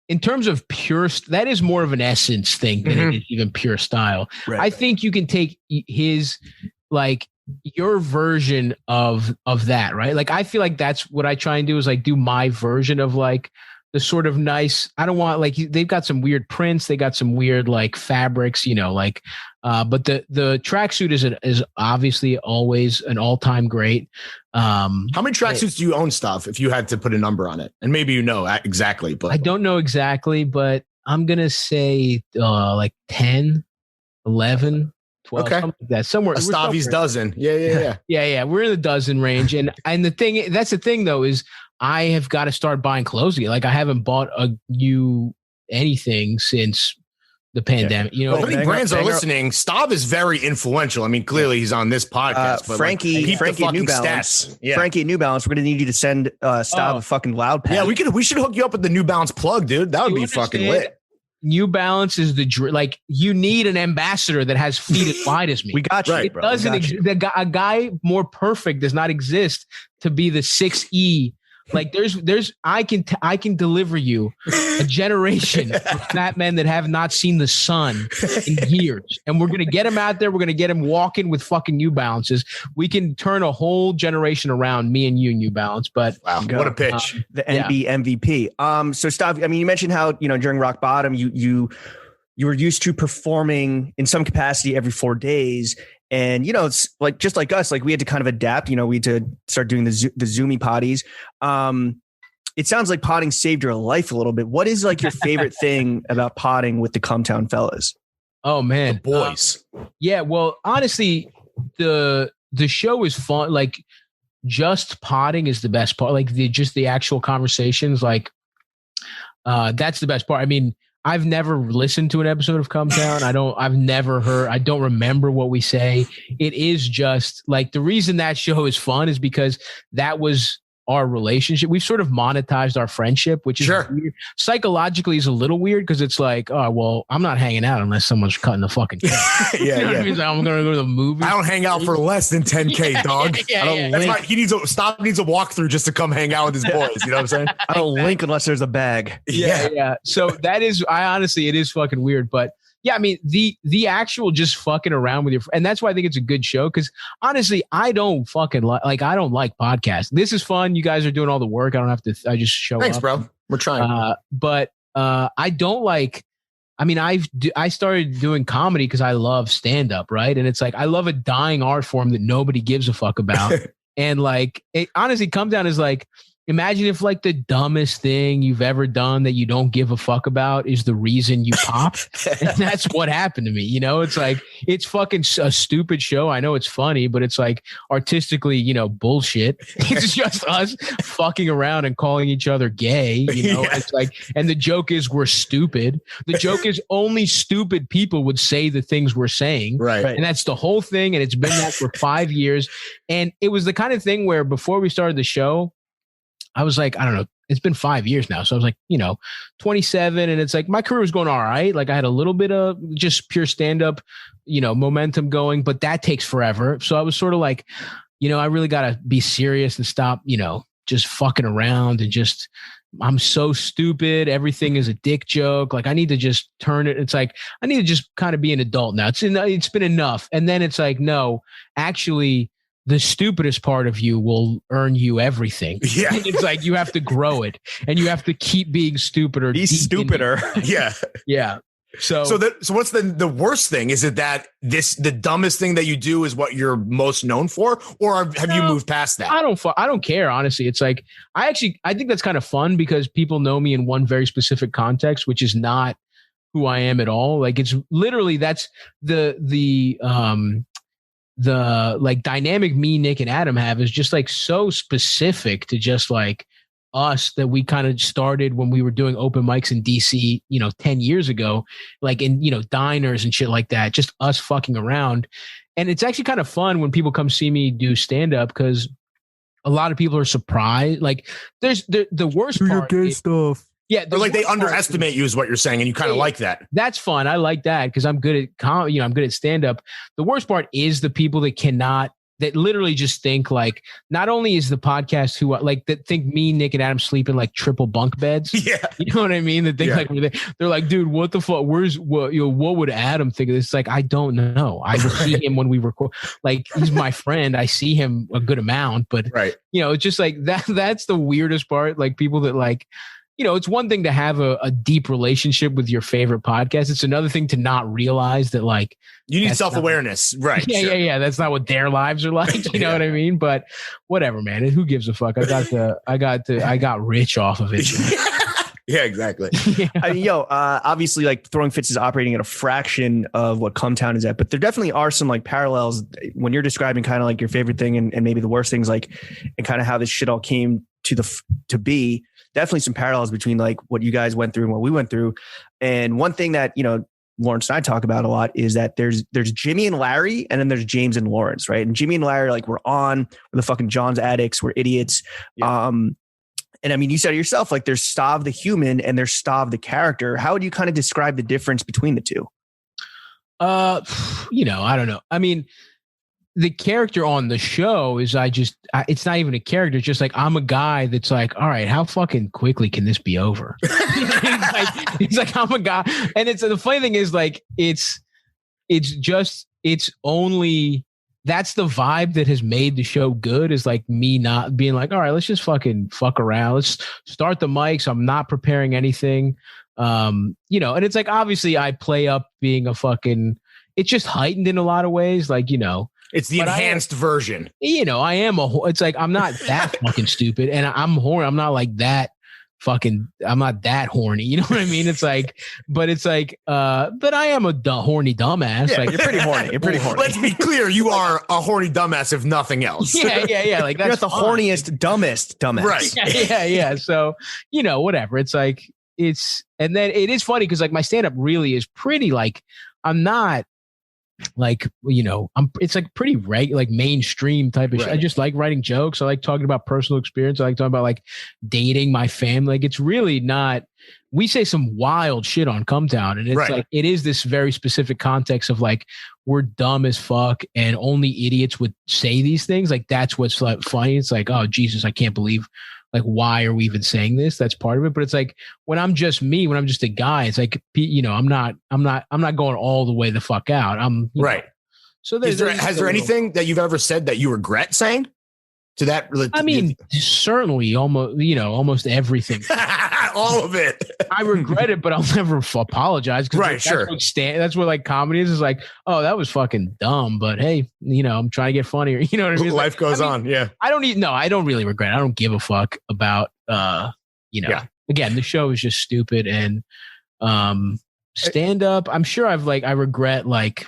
in terms of pure, that is more of an essence thing than it is even pure style. Right. I think you can take his, like your version of that, right? Like, I feel like that's what I try and do is like do my version of like the sort of nice, I don't want like, they've got some weird prints. They got some weird like fabrics, but the tracksuit is obviously always an all-time great. How many tracksuits do you own, Stav, if you had to put a number on it? And maybe exactly, but I don't know exactly, but I'm going to say like 10, 11, 12, Okay. something like that. Somewhere. A Stavi's dozen. Yeah. Yeah. We're in the dozen range. And that's the thing though, is I have got to start buying clothes again. Like I haven't bought anything since the pandemic. You know, well, if any brands are listening, Stav is very influential. I mean, clearly he's on this podcast. But Frankie at New Balance. Yeah. Frankie at New Balance. We're gonna need you to send Stav a fucking loud pad. Yeah, we should hook you up with the New Balance plug, dude. That would be fucking lit. New Balance is like you need an ambassador that has feet as wide as me. We got you. Right, it doesn't exist. A guy more perfect does not exist to be the 6E. Like I can deliver you a generation of fat men that have not seen the sun in years. And we're going to get him out there. We're going to get him walking with fucking New Balances. We can turn a whole generation around, me and you, New Balance. But wow, what a pitch. The NB MVP. So Stav, I mean, you mentioned how, during rock bottom, you were used to performing in some capacity every 4 days. And, it's like, just like us, like we had to kind of adapt, we had to start doing the Zoomy potties. It sounds like potting saved your life a little bit. What is like your favorite thing about potting with the Cum Town fellas? Oh man. The boys. Yeah. Well, honestly, the show is fun. Like just potting is the best part. Like the actual conversations, like that's the best part. I mean, I've never listened to an episode of Cum Town. I don't remember what we say. It is just like the reason that show is fun is because that was our relationship. We've sort of monetized our friendship, which is weird. Psychologically is a little weird because it's like, oh, well, I'm not hanging out unless someone's cutting the fucking cake. Yeah. What I mean? Like, I'm going to go to the movie. I don't hang out for less than 10K, dog. That's why he needs a walkthrough just to come hang out with his boys. You know what I'm saying? I don't link unless there's a bag. Yeah. So that is, it is fucking weird, but yeah, I mean, the actual just fucking around with your and that's why I think it's a good show because honestly, I don't fucking I don't like podcasts. This is fun. You guys are doing all the work. I don't have to. I just show up. Thanks, bro. We're trying. But I don't like. I mean, I started doing comedy because I love stand up, right? And it's like I love a dying art form that nobody gives a fuck about. And like, it honestly, Cum Town is like. Imagine if like the dumbest thing you've ever done that you don't give a fuck about is the reason you pop. And that's what happened to me. It's like, it's fucking a stupid show. I know it's funny, but it's like artistically, bullshit. It's just us fucking around and calling each other gay. It's like, and the joke is we're stupid. The joke is only stupid people would say the things we're saying. Right. And that's the whole thing. And it's been that for 5 years. And it was the kind of thing where before we started the show, I was like, I don't know, it's been 5 years now. So I was like, 27 and it's like my career was going all right. Like I had a little bit of just pure stand-up, momentum going, but that takes forever. So I was sort of like, I really got to be serious and stop, just fucking around and just, I'm so stupid. Everything is a dick joke. Like I need to just turn it. It's like, I need to just kind of be an adult now. It's been enough. And then it's like, no, actually, the stupidest part of you will earn you everything. Yeah. It's like you have to grow it and you have to keep being stupider. Be stupider. Yeah. Yeah. So what's the worst thing? Is it that the dumbest thing that you do is what you're most known for? Or have you moved past that? I don't care. Honestly, it's like, I think that's kind of fun because people know me in one very specific context, which is not who I am at all. Like it's literally, that's the like dynamic me, Nick and Adam have is just like so specific to just like us that we kind of started when we were doing open mics in DC, 10 years ago, like in, diners and shit like that, just us fucking around. And it's actually kind of fun when people come see me do stand up because a lot of people are surprised. Like there's the worst part. Your gay stuff. Yeah, or like they underestimate you is what you're saying, and you kind of like that. That's fun. I like that because I'm good at I'm good at stand up. The worst part is the people that literally just think like not only is the podcast who like that think me, Nick, and Adam sleep in like triple bunk beds. Yeah, you know what I mean? That think like they're like, dude, what the fuck? What would Adam think of this? It's like I don't know. I will see him when we record. Like he's my friend. I see him a good amount, but it's just like that. That's the weirdest part. Like people that like. It's one thing to have a deep relationship with your favorite podcast. It's another thing to not realize that like you need self-awareness. Right. Yeah. That's not what their lives are like. You know what I mean? But whatever, man. Who gives a fuck? I got rich off of it. Yeah, exactly. I mean, obviously, like Throwing Fits is operating at a fraction of what Cum Town is at, but there definitely are some like parallels when you're describing kind of like your favorite thing and maybe the worst things, like, and kind of how this shit all came to be. Definitely some parallels between like what you guys went through and what we went through. And one thing that, Lawrence and I talk about a lot is that there's Jimmy and Larry, and then there's James and Lawrence, right? And Jimmy and Larry, like, we're the fucking John's addicts, we're idiots. Yeah. And I mean, you said it yourself, like there's Stav the human and there's Stav the character. How would you kind of describe the difference between the two? I don't know. I mean, the character on the show is it's not even a character. It's just like, I'm a guy that's like, all right, how fucking quickly can this be over? it's like I'm a guy. And the funny thing is like, it's only, that's the vibe that has made the show good, is like me not being like, all right, let's just fucking fuck around. Let's start the mics. I'm not preparing anything. And it's like, obviously I play up being a fucking, it's just heightened in a lot of ways. Like, it's the enhanced version. I am it's like, I'm not that fucking stupid, and I'm horny. I'm not like that fucking, I'm not that horny. You know what I mean? It's like, but I am a horny dumbass. Yeah. Like, You're pretty horny. You're pretty horny. Let's be clear. You are a horny dumbass, if nothing else. Yeah. Like, that's you're the horniest, dumbest dumbass. Right. Yeah. So, whatever. It's like, and then it is funny because like my stand-up really is pretty like, I'm not like, it's like pretty like mainstream type of shit. I just like writing jokes. I like talking about personal experience. I like talking about like dating my family. Like, it's really not, we say some wild shit on Cum Town, and it's like, it is this very specific context of like, we're dumb as fuck and only idiots would say these things. Like, that's what's like funny. It's like, oh Jesus, I can't believe, like, why are we even saying this? That's part of it. But it's like, when I'm just me, when I'm just a guy, it's like, I'm not going all the way the fuck out. Right. So has there anything that you've ever said that you regret saying to that? I mean, certainly almost everything. All of it. I regret it, but I'll never apologize. Right. Like, sure. That's what like comedy is like, oh, that was fucking dumb, but hey, I'm trying to get funnier. You know what I mean? Life goes on. Yeah. I don't really regret it. I don't give a fuck about, again, the show is just stupid, and stand up. I'm sure I regret like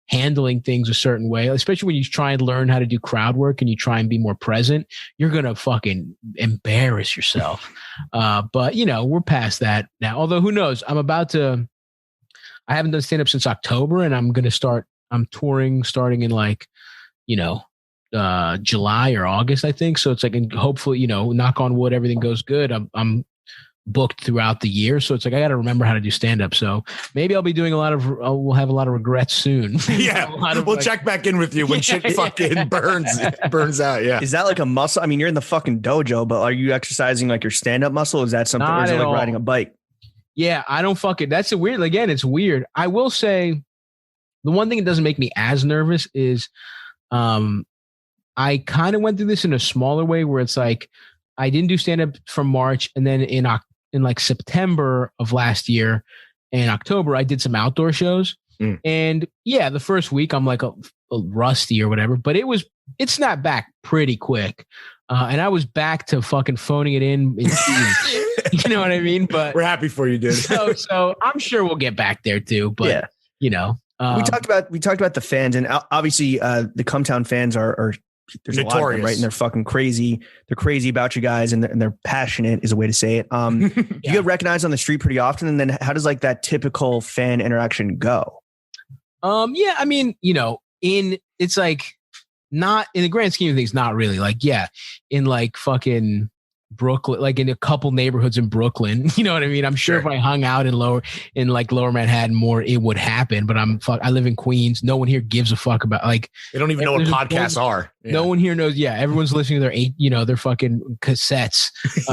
handling things a certain way, especially when you try and learn how to do crowd work and you try and be more present, you're going to fucking embarrass yourself. But we're past that now, although who knows, I haven't done stand up since October, and I'm touring starting in like, July or August, I think. So it's like, and hopefully, knock on wood, everything goes good. I'm booked throughout the year. So it's like, I got to remember how to do stand up. So maybe I'll be doing we'll have a lot of regrets soon. Yeah. We'll check back in with you when shit fucking burns out. Yeah. Is that like a muscle? I mean, you're in the fucking dojo, but are you exercising like your stand up muscle? Is that something, or is it like riding a bike? Yeah. I don't that's a weird, again, it's weird. I will say the one thing that doesn't make me as nervous is, I kind of went through this in a smaller way where it's like, I didn't do stand up from March, and then in like September of last year and October, I did some outdoor shows. And yeah, the first week I'm like a rusty or whatever, but it snapped back pretty quick. And I was back to fucking phoning it in 2 weeks. You know what I mean? But we're happy for you, dude. So I'm sure we'll get back there too. But we talked about the fans, and obviously the Cum Town fans are there's notorious. A lot of them, right? And they're fucking crazy. They're crazy about you guys, and they're passionate is a way to say it. You get recognized on the street pretty often, and then how does like that typical fan interaction go? I mean, it's like not in the grand scheme of things, not really. Like, yeah, in like fucking Brooklyn, like in a couple neighborhoods in Brooklyn, you know what I mean? I'm sure if I hung out in lower Manhattan more, it would happen, but I live in Queens. No one here gives a fuck about, like, they don't even know what podcasts are. Yeah. No one here knows. Yeah. Everyone's listening to their fucking cassettes.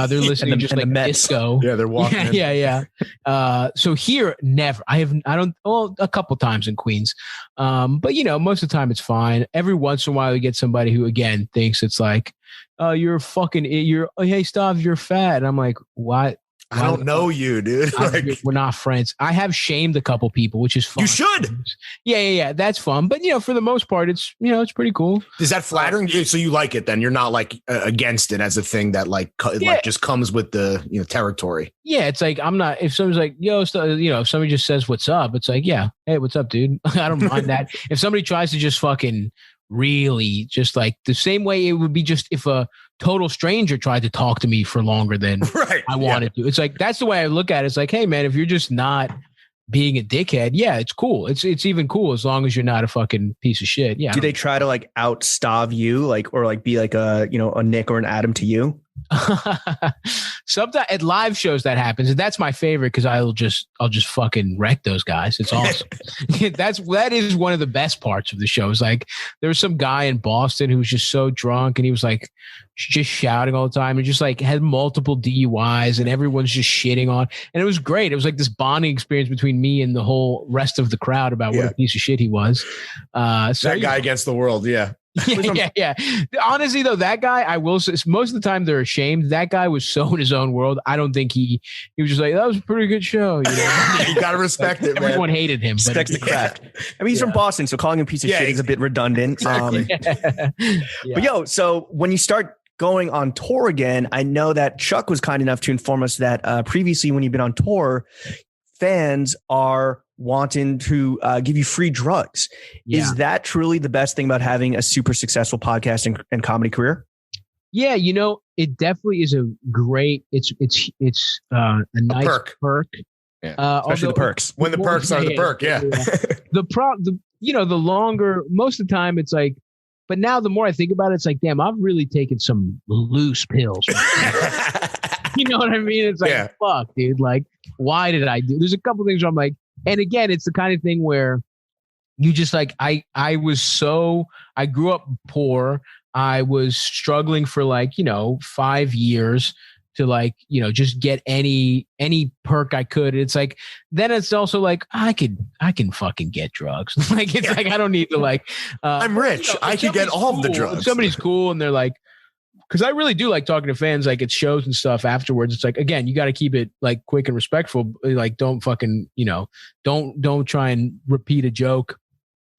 They're listening just like disco. Yeah. They're walking. Yeah. So here, never, a couple times in Queens. But most of the time it's fine. Every once in a while you get somebody who again thinks it's like, hey Stav, you're fat. And I'm like, what? I don't know you, dude. Like, we're not friends. I have shamed a couple people, which is fun. you should. Yeah. That's fun. But, for the most part, it's, it's pretty cool. Is that flattering? So you like it then? You're not like against it as a thing that like just comes with the, territory. Yeah. It's like, I'm not, if someone's like, yo, if somebody just says, what's up? It's like, yeah. Hey, what's up, dude? I don't mind that. If somebody tries to just fucking really just like the same way it would be just if a total stranger tried to talk to me for longer than I wanted to. It's like, that's the way I look at it. It's like, hey man, if you're just not being a dickhead, yeah, it's cool. It's even cool as long as you're not a fucking piece of shit. Yeah. Do they try to like out Stav you, like, or like be like a Nick or an Adam to you? Sometimes at live shows that happens, and that's my favorite because I'll just fucking wreck those guys. It's awesome. that is one of the best parts of the show. Is like there was some guy in Boston who was just so drunk and he was like just shouting all the time and just like had multiple DUIs and everyone's just shitting on. And it was great. It was like this bonding experience between me and the whole rest of the crowd about what a piece of shit he was. So that guy against the world. Yeah. Yeah. Honestly, though, that guy, I will say, most of the time they're ashamed. That guy was so in his own world. I don't think he was just like, that was a pretty good show. You gotta respect it, man. Everyone hated him. Respects the craft. I mean, he's from Boston, so calling him a piece of shit is a bit redundant. Exactly. But so when you start going on tour again, I know that Chuck was kind enough to inform us that previously when you've been on tour, fans are wanting to give you free drugs. Yeah. Is that truly the best thing about having a super successful podcast and comedy career? Yeah, it definitely is a great. It's a nice perk. Yeah. Especially the perks. When the perks are the perk, yeah. The longer, most of the time it's like, but now the more I think about it, it's like, damn, I've really taken some loose pills. You know what I mean? It's like, fuck, dude. Like, why did I do? There's a couple things where I'm like, and again, it's the kind of thing where you just like, I grew up poor. I was struggling for 5 years to just get any perk I could. It's like, then it's also like, I can fucking get drugs. Like, it's like, I don't need to I'm rich. I can get all of the drugs. If somebody's cool and they're like, because I really do like talking to fans, like at shows and stuff afterwards. It's like, again, you got to keep it like quick and respectful. Like, don't fucking, don't try and repeat a joke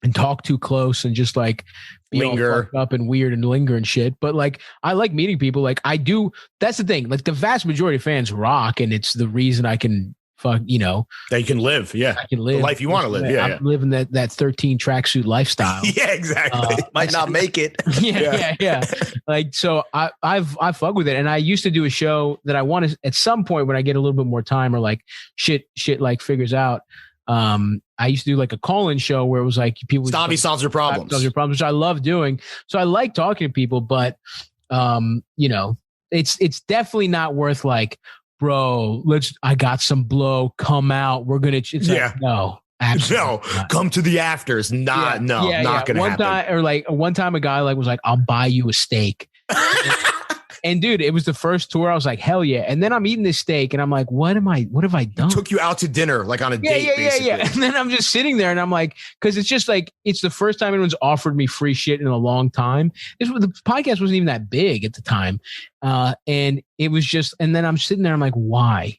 and talk too close and just like be linger all fucked up and weird and linger and shit. But like, I like meeting people. Like I do. That's the thing. Like the vast majority of fans rock, and it's the reason I can that you can live. Yeah. I can live the life you want to live. Yeah. I'm living that 13 tracksuit lifestyle. Yeah, exactly. Might not make it. Yeah. Like, so I fuck with it. And I used to do a show that I want to, at some point when I get a little bit more time or like shit like figures out. I used to do like a call-in show where it was like people Stabby solves your problems, which I love doing. So I like talking to people, but it's definitely not worth like, bro, I got some blow, come out. We're going to, like, no, absolutely not. Come to the afters. Not going to happen. One time a guy was like, I'll buy you a steak. And dude, it was the first tour. I was like, hell yeah. And then I'm eating this steak and I'm like, what have I done? Took you out to dinner, like on a date, basically. Yeah. And then I'm just sitting there and I'm like, because it's just like, it's the first time anyone's offered me free shit in a long time. The podcast wasn't even that big at the time. And it was just, and then I'm sitting there, I'm like, why?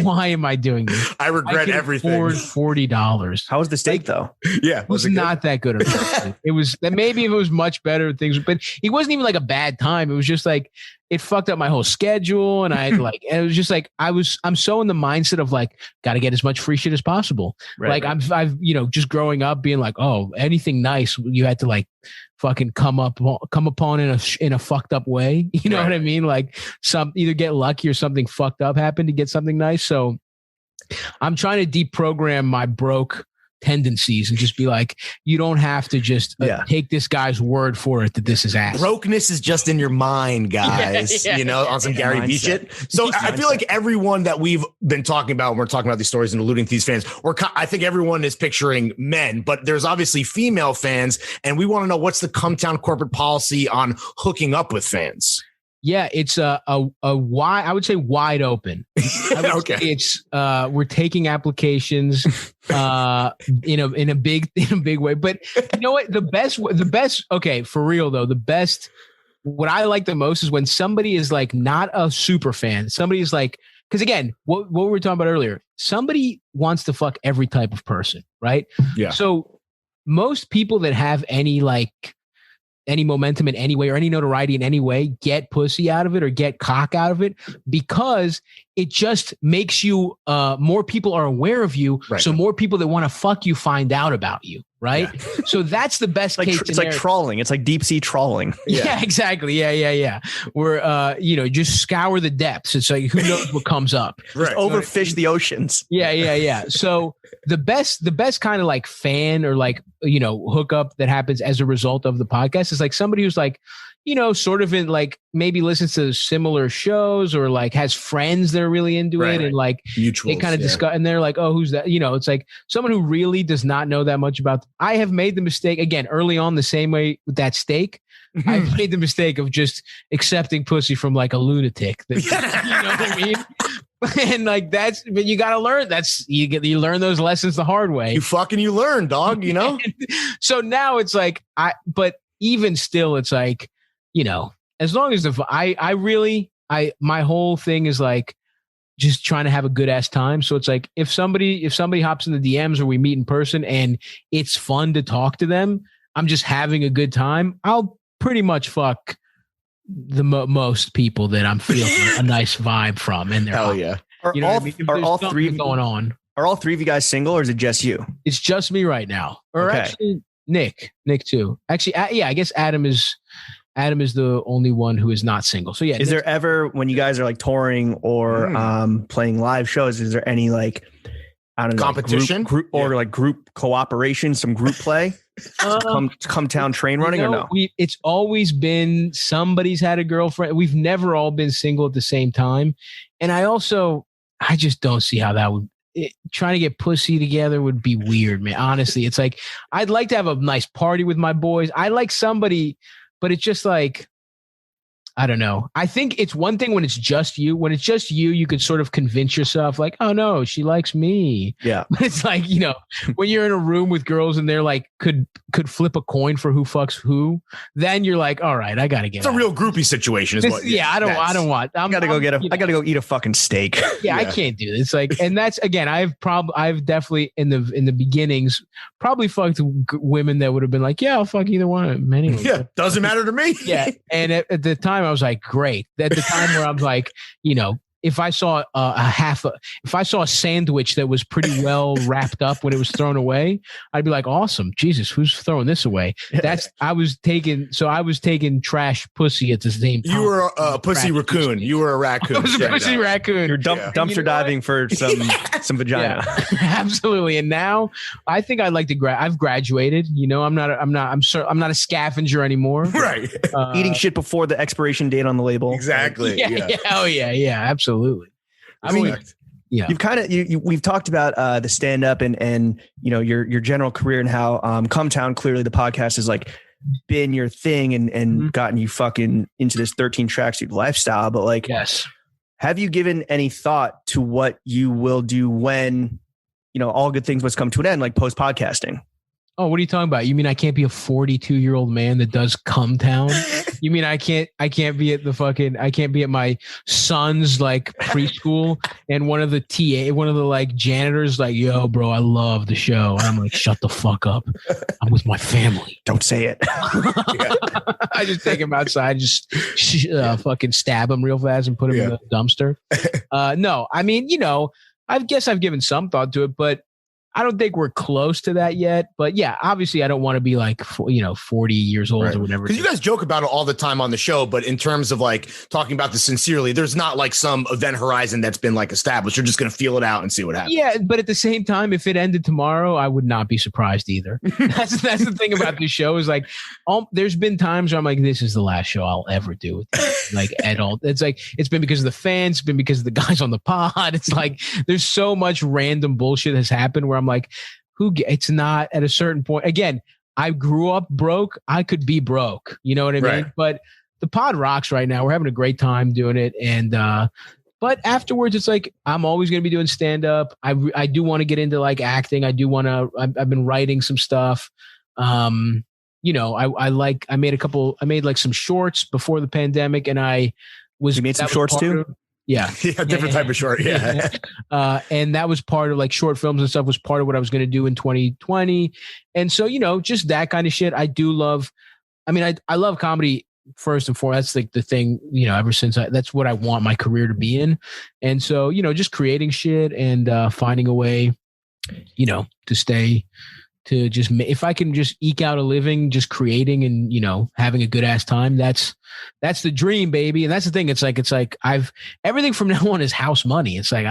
Why am I doing this? I regret everything. Afford $40. How was the steak though? Yeah. It was not that good. It was, maybe if it was much better things, but it wasn't even like a bad time. It was just like, it fucked up my whole schedule. And I had and it was just like, I'm so in the mindset of like, got to get as much free shit as possible. Right, I've, just growing up being like, oh, anything nice, you had to like fucking come upon in a fucked up way. You know what I mean? Like either get lucky or something fucked up happened to get something nice. So I'm trying to deprogram my broke tendencies and just be like, you don't have to just take this guy's word for it that this is ass. Brokenness is just in your mind, guys. On some Gary Vee shit. So I feel like everyone that we've been talking about when we're talking about these stories and alluding to these fans, I think everyone is picturing men, but there's obviously female fans, and we want to know what's the Cum Town corporate policy on hooking up with fans. Yeah, it's a wide, I would say wide open. Okay. It's we're taking applications in a big way. But you know what? The best, okay, for real though, what I like the most is when somebody is like not a super fan. Somebody is like because again, what we were talking about earlier, somebody wants to fuck every type of person, right? Yeah. So most people that have any momentum in any way or any notoriety in any way get pussy out of it or get cock out of it because it just makes you more people are aware of you. Right. So more people that want to fuck you find out about you. Right. Yeah. So that's the best case It's like trawling. It's like deep sea trawling. Yeah, exactly. Yeah. Where, just scour the depths. It's like, who knows what comes up. Right. Just overfish the oceans. Yeah. So the best kind of like fan or like, hookup that happens as a result of the podcast is like somebody who's like, sort of in like maybe listens to similar shows or like has friends that are really into it and like mutuals, they kind of discuss and they're like, oh, who's that? It's like someone who really does not know that much about. I have made the mistake again early on the same way with that steak. I've made the mistake of just accepting pussy from like a lunatic. That, you know what I mean? And like but you got to learn. You learn those lessons the hard way. You learn, dog. So now it's like but even still, it's like. As long as my whole thing is like just trying to have a good ass time. So it's like if somebody hops in the DMs or we meet in person and it's fun to talk to them, I'm just having a good time. I'll pretty much fuck the most people that I'm feeling a nice vibe from. And hell yeah. Are all three going on? Are all three of you guys single or is it just you? It's just me right now. Or actually Nick too. Actually, I guess Adam is the only one who is not single. So yeah. Is there ever, when you guys are like touring or playing live shows, is there any like, I don't know, competition group or like group cooperation, some group play? Cum Town train running or no? It's always been somebody's had a girlfriend. We've never all been single at the same time. And I just don't see how that would, trying to get pussy together would be weird, man. Honestly, it's like, I'd like to have a nice party with my boys. I like somebody. But it's just like, I don't know. I think it's one thing when it's just you. When it's just you, you could sort of convince yourself like, oh no, she likes me. Yeah. But it's like, when you're in a room with girls and they're like, could flip a coin for who fucks who, then you're like, all right, I got to get It's a real groupie situation. I don't want. I got to go eat a fucking steak. Yeah, I can't do this. Like, and that's, again, I've definitely in the beginnings probably fucked women that would have been like, yeah, I'll fuck either one of them anyway. Yeah, doesn't matter to me. Yeah. And at the time I was like, great. At the time where I'm like, if I saw if I saw a sandwich that was pretty well wrapped up when it was thrown away, I'd be like, awesome. Jesus, who's throwing this away? I was taking trash pussy at the same time. You were a pussy raccoon. You were a raccoon. I was a pussy raccoon. You're dumpster diving for some vagina. Yeah, absolutely. And now I think I'd like to I've graduated. I'm not a scavenger anymore. Right. Eating shit before the expiration date on the label. Exactly. Yeah. Oh yeah. Absolutely. I mean, yeah. We've talked about the stand up and your general career and how Cum Town, clearly the podcast has like been your thing and gotten you fucking into this 13 tracksuit lifestyle. But like, yes, have you given any thought to what you will do when all good things must come to an end, like post podcasting? Oh, what are you talking about? You mean I can't be a 42-year-old man that does Cum Town? You mean I can't be at my son's like preschool and one of the like janitors like, yo, bro, I love the show. And I'm like, shut the fuck up. I'm with my family. Don't say it. I just take him outside, just fucking stab him real fast and put him in the dumpster. No, I mean, I guess I've given some thought to it, but I don't think we're close to that yet, but yeah, obviously I don't want to be like, 40 years old or whatever. Because you guys joke about it all the time on the show, but in terms of like talking about this sincerely, there's not like some event horizon that's been like established. You're just going to feel it out and see what happens. Yeah. But at the same time, if it ended tomorrow, I would not be surprised either. That's the thing about this show is like, there's been times where I'm like, this is the last show I'll ever do with you. Like at all. It's like, it's been because of the fans, it's been because of the guys on the pod. It's like, there's so much random bullshit has happened where I'm like, it's not at a certain point. Again, I grew up broke. I could be broke. You know what I mean? Right. But the pod rocks right now. We're having a great time doing it. And, but afterwards, it's like, I'm always going to be doing stand up. I do want to get into like acting. I've been writing some stuff. I made like some shorts before the pandemic and you made some shorts too? Yeah. Different type of short. Yeah. And that was part of like short films and stuff was part of what I was going to do in 2020. And so, just that kind of shit. I do love, I love comedy first and foremost. That's like the thing, ever since that's what I want my career to be in. And so, just creating shit and finding a way, to stay, to just, if I can just eke out a living, just creating and, having a good ass time, that's the dream, baby. And that's the thing. It's like everything from now on is house money. It's like,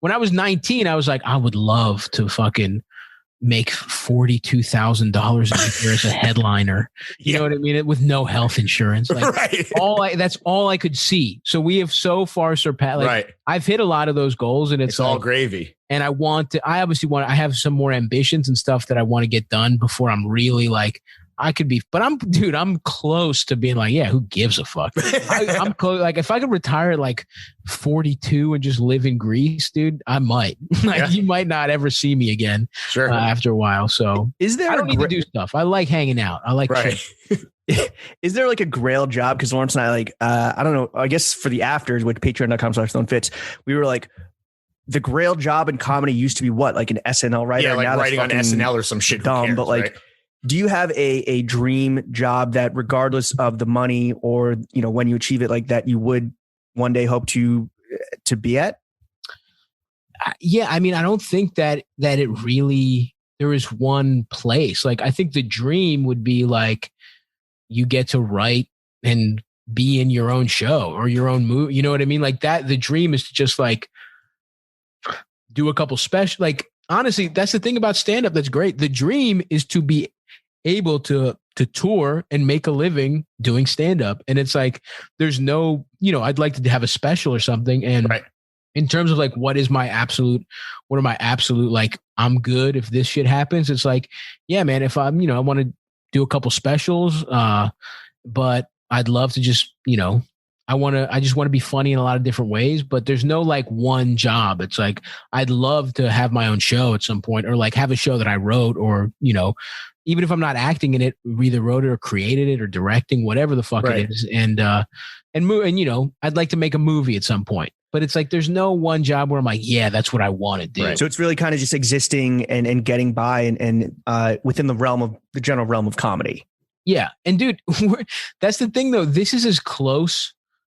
when I was 19, I was like, I would love to fucking make $42,000 a year as a headliner. You know what I mean? With no health insurance. Like that's all I could see. So we have so far surpassed, I've hit a lot of those goals and it's all gravy. And I I have some more ambitions and stuff that I want to get done before I'm really like, but I'm close to being like, who gives a fuck? I'm close. Like if I could retire at like 42 and just live in Greece, dude, I might. You might not ever see me again after a while. So I don't need to do stuff. I like hanging out. I like Is there like a grail job? Because Lawrence and I I don't know, I guess for the afters with patreon.com/stonefits, we were like, the grail job in comedy used to be what? Like an SNL writer? Yeah, like writing on SNL or some shit. Dumb, but like, do you have a dream job that regardless of the money or, when you achieve it like that, you would one day hope to be at? I don't think that it really, there is one place. Like, I think the dream would be like, you get to write and be in your own show or your own movie. You know what I mean? Like that, the dream is to just like do a couple special, like, honestly, that's the thing about stand-up that's great. The dream is to be able to tour and make a living doing stand-up. And it's like, there's no, I'd like to have a special or something. And in terms of like, what are my absolute, like, I'm good if this shit happens. It's like, yeah, man, if I'm, I want to do a couple specials, but I'd love to just, I just want to be funny in a lot of different ways, but there's no like one job. It's like, I'd love to have my own show at some point or like have a show that I wrote or, even if I'm not acting in it, either wrote it or created it or directing, whatever the fuck it is. And I'd like to make a movie at some point, but it's like, there's no one job where I'm like, yeah, that's what I want to do. Right. So it's really kind of just existing and getting by and within the general realm of comedy. Yeah. And dude, that's the thing though. This is as close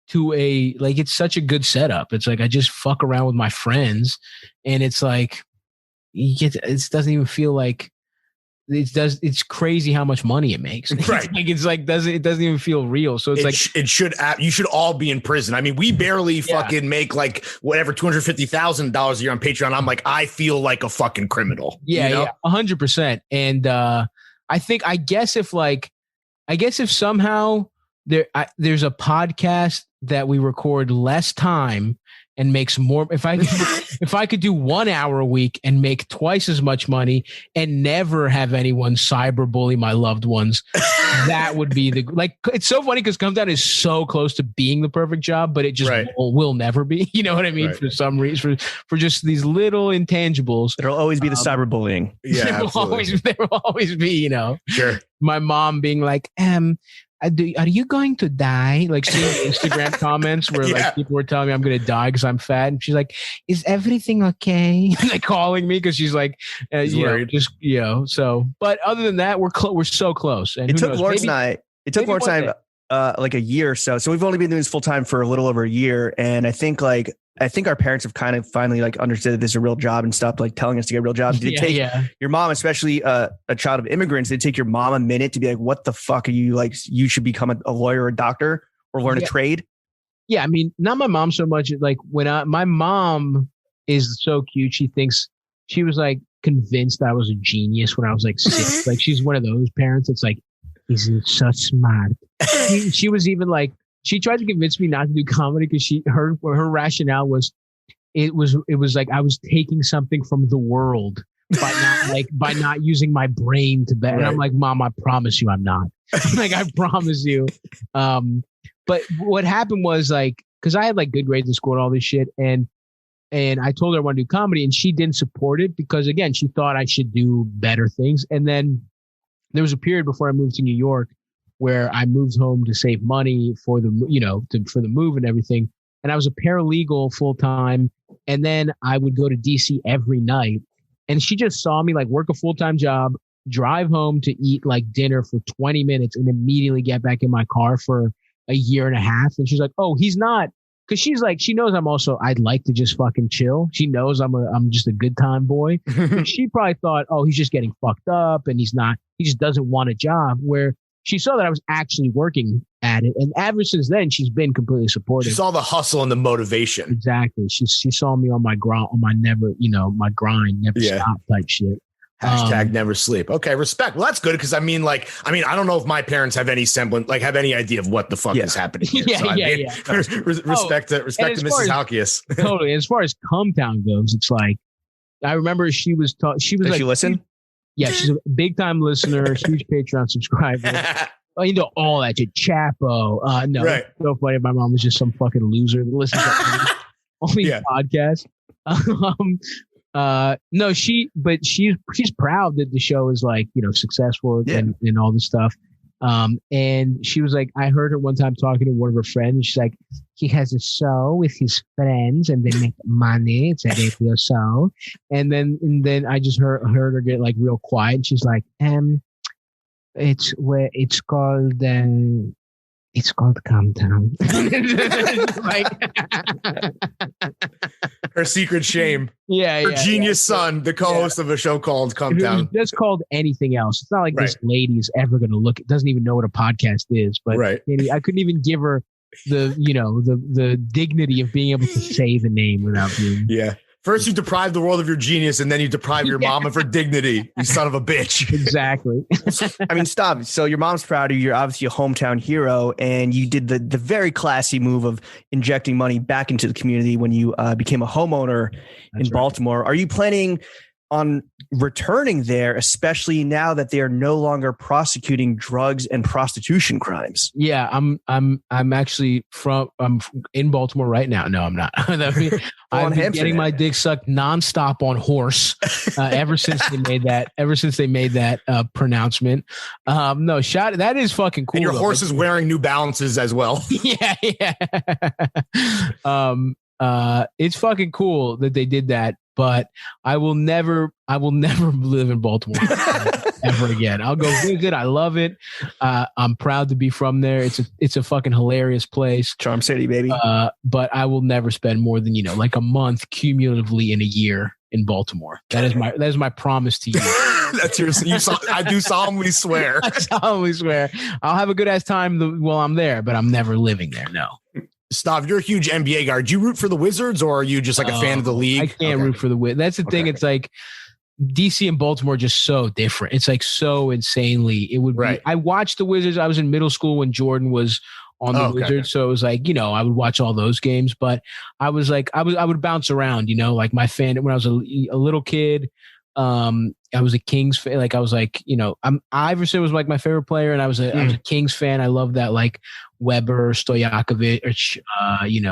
to it's such a good setup. It's like, I just fuck around with my friends and it's like, it doesn't even feel like it's crazy how much money it makes. Right. It doesn't even feel real. So it's you should all be in prison. I mean, we barely fucking make like whatever, $250,000 a year on Patreon. I'm like, I feel like a fucking criminal. Yeah. 100%. And I guess if somehow there's a podcast that we record less time and makes more, if I could do 1 hour a week and make twice as much money and never have anyone cyberbully my loved ones, that would be it's so funny because Cum Town is so close to being the perfect job, but it just will never be. You know what I mean? Right. For some reason, for just these little intangibles. It'll always be the cyberbullying. Yeah, there will always be, Sure. My mom being like, are you going to die? Like seeing Instagram comments where like people were telling me I'm going to die because I'm fat. And she's like, is everything okay? Like calling me because she's like, so, but other than that, we're so close. And it took Lawrence and I, like a year or so. So we've only been doing this full time for a little over a year. And I think our parents have kind of finally like understood that this is a real job and stopped like telling us to get real jobs. Did it take your mom, especially a child of immigrants, did it take your mom a minute to be like, what the fuck are you like? You should become a lawyer or a doctor or learn a trade. Yeah. I mean, not my mom so much. Like my mom is so cute. She was like convinced I was a genius when I was like 6. Like she's one of those parents. It's like, he's so smart. She was even like, she tried to convince me not to do comedy because her rationale was it was like I was taking something from the world by not using my brain to bet. Right. And I'm like, Mom, I promise you I'm not. Like, I promise you. But what happened was like, because I had like good grades in school and all this shit, and I told her I want to do comedy, and she didn't support it because again, she thought I should do better things. And then there was a period before I moved to New York where I moved home to save money for the, for the move and everything. and I was a paralegal full time. And then I would go to DC every night. And she just saw me like work a full-time job, drive home to eat like dinner for 20 minutes and immediately get back in my car for a year and a half. And she's like, oh, he's not. Cause she's like, she knows I'd like to just fucking chill. She knows I'm just a good time boy. And she probably thought, oh, he's just getting fucked up and he just doesn't want a job, where she saw that I was actually working at it. And ever since then, she's been completely supportive. She saw the hustle and the motivation. Exactly. She saw me on my grind, my grind, never stop type shit. Hashtag never sleep. Okay, respect. Well, that's good because I don't know if my parents have any semblance, like have any idea of what the fuck is happening here. Respect to Mrs. Halkias. Totally. As far as Cum Town goes, it's like I remember she was like, she listen? Yeah, she's a big time listener, huge Patreon subscriber. All that shit. Chapo. No, right. It's so funny. My mom was just some fucking loser that listens to only podcasts. No, she's proud that the show is like, successful and all this stuff. And she was like, I heard her one time talking to one of her friends. She's like, he has a show with his friends and they make money. It's a radio show. And then I just heard her get like real quiet. She's like, it's called Cum Town. Like her secret shame. Yeah. Her genius son, the co-host of a show called Cum Town. It's called anything else. It's not like this lady is ever going to look. Doesn't even know what a podcast is. But I couldn't even give her the dignity of being able to say the name without being. Yeah. First, you deprive the world of your genius, and then you deprive your mom of her dignity. You son of a bitch. Exactly. I mean, stop. So your mom's proud of you. You're obviously a hometown hero, and you did the very classy move of injecting money back into the community when you became a homeowner in Baltimore. Are you planning on returning there, especially now that they are no longer prosecuting drugs and prostitution crimes? Yeah, I'm actually I'm in Baltimore right now. No, I'm not. I've been getting my dick sucked nonstop on horse ever since they made that pronouncement. No, that is fucking cool. And your horse is wearing New Balances as well. Yeah. It's fucking cool that they did that. But I will never live in Baltimore ever again. I'll go visit. I love it. I'm proud to be from there. It's a fucking hilarious place. Charm City, baby. But I will never spend more than, like a month cumulatively in a year in Baltimore. That is my promise to you. That's I do solemnly swear. I solemnly swear. I'll have a good ass time while I'm there, but I'm never living there. No. Stav, you're a huge NBA guy. Do you root for the Wizards or are you just like a fan of the league? I can't root for the Wizards. That's the thing. It's like DC and Baltimore are just so different. It's like so insanely. It would be. I watched the Wizards. I was in middle school when Jordan was on the Wizards. So it was like, I would watch all those games, but I was like, I would bounce around, like my fan when I was a little kid. I was a Kings fan. Like I was like, Iverson was like my favorite player, and I was a Kings fan. I love that like Weber, Stojakovic,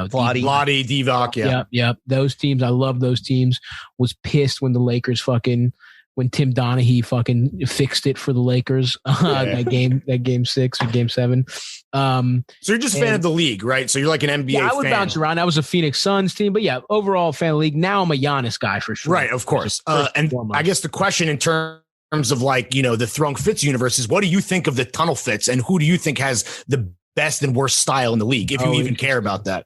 Vlade, Divac. Yep. Those teams. I love those teams. Was pissed when the Lakers when Tim Donaghy fucking fixed it for the Lakers. That game 6 or game 7. So you're just a fan of the league, right? So you're like an NBA fan. I would bounce around. I was a Phoenix Suns team, but overall fan of the league. Now I'm a Giannis guy for sure. Right, of course. And I guess the question in terms of like, the Thrunk Fits universe is, what do you think of the tunnel fits and who do you think has the best and worst style in the league, if you even care about that?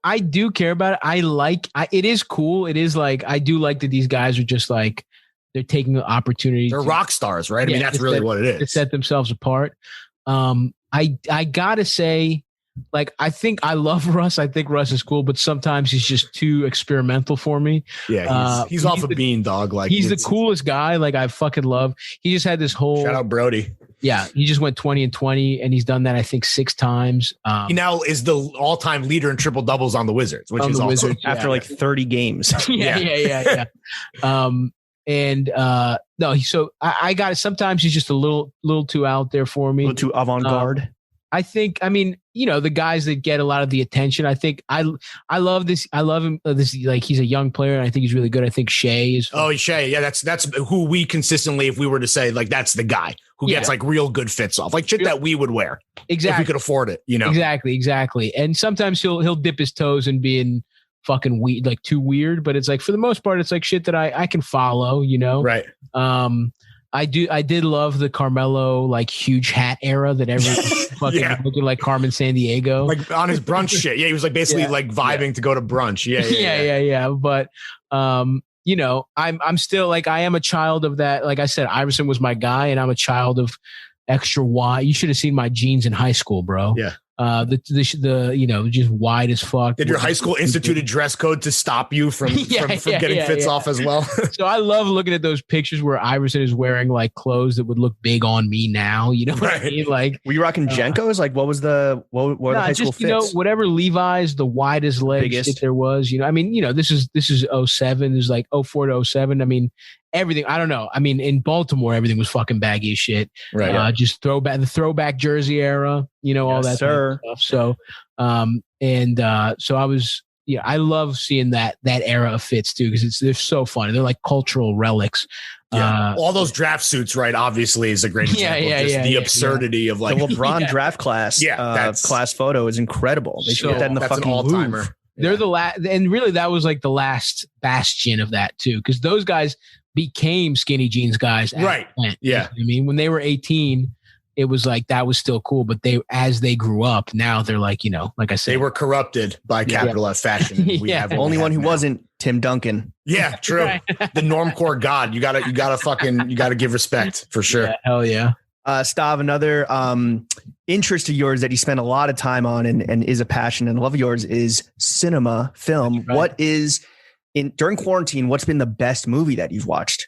I do care about it. It is cool. It is like, I do like that these guys are just like, they're taking the opportunity. They're rock stars, right? I mean, that's really what it is. To set themselves apart. I gotta say, like, I think I love Russ. I think Russ is cool, but sometimes he's just too experimental for me. Yeah, he's off a bean, dog. Like he's the coolest guy. Like I fucking love. He just had this whole shout out Brody. Yeah, he just went 20-20, and he's done that I think 6 times. He now is the all-time leader in triple doubles on the Wizards, which is awesome. After like 30 games. Yeah. And no, so I got it. Sometimes he's just a little too out there for me. A little too avant-garde. I think, I mean, you know, the guys that get a lot of the attention, I think I love this. I love him. This, like, he's a young player and I think he's really good. I think Shea is. Oh, Shea. Yeah. That's who we consistently, if we were to say like, that's the guy who gets like real good fits off, like shit that we would wear. Exactly. If we could afford it, you know? Exactly. And sometimes he'll dip his toes in being fucking weird, like too weird, but it's like, for the most part, it's like shit that I can follow, you know? Right. I did love the Carmelo like huge hat era that everyone fucking looking like Carmen Sandiego, like on his brunch shit. Yeah, he was like basically like vibing to go to brunch. Yeah. But you know, I'm still like, I am a child of that. Like I said, Iverson was my guy, and I'm a child of extra wide. You should have seen my jeans in high school, bro. Yeah. The you know, just wide as fuck. Did your high school instituted dress code to stop you from getting fits off as well? So I love looking at those pictures where Iverson is wearing like clothes that would look big on me now. You know what I mean? Like, were you rocking Jenkos? Like, what was the what were the high school fits? You know, whatever Levi's, the widest legs that there was. You know, I mean, you know, this is 07. There's like 04 to 07. I mean, everything. I don't know. I mean, in Baltimore, everything was fucking baggy as shit. Right. Just the throwback jersey era, you know, all that type of stuff. So, so I was, I love seeing that era of fits too, because they're so funny. They're like cultural relics. Yeah. All those draft suits, right? Obviously is a great example of just the absurdity of like the LeBron draft class. Class photo is incredible. They should get that in the fucking all-timer. They're the last, and really that was like the last bastion of that too, because those guys became skinny jeans guys. Right. Yeah. I mean, when they were 18, it was like, that was still cool. But as they grew up, now they're like, you know, like I said, they were corrupted by capital F fashion. We have the only one who wasn't Tim Duncan. Yeah, true. The normcore god. You gotta give respect for sure. Yeah, hell yeah. Stav, another interest of yours that you spend a lot of time on and is a passion and love of yours is cinema, film. Right. What is during quarantine, what's been the best movie that you've watched?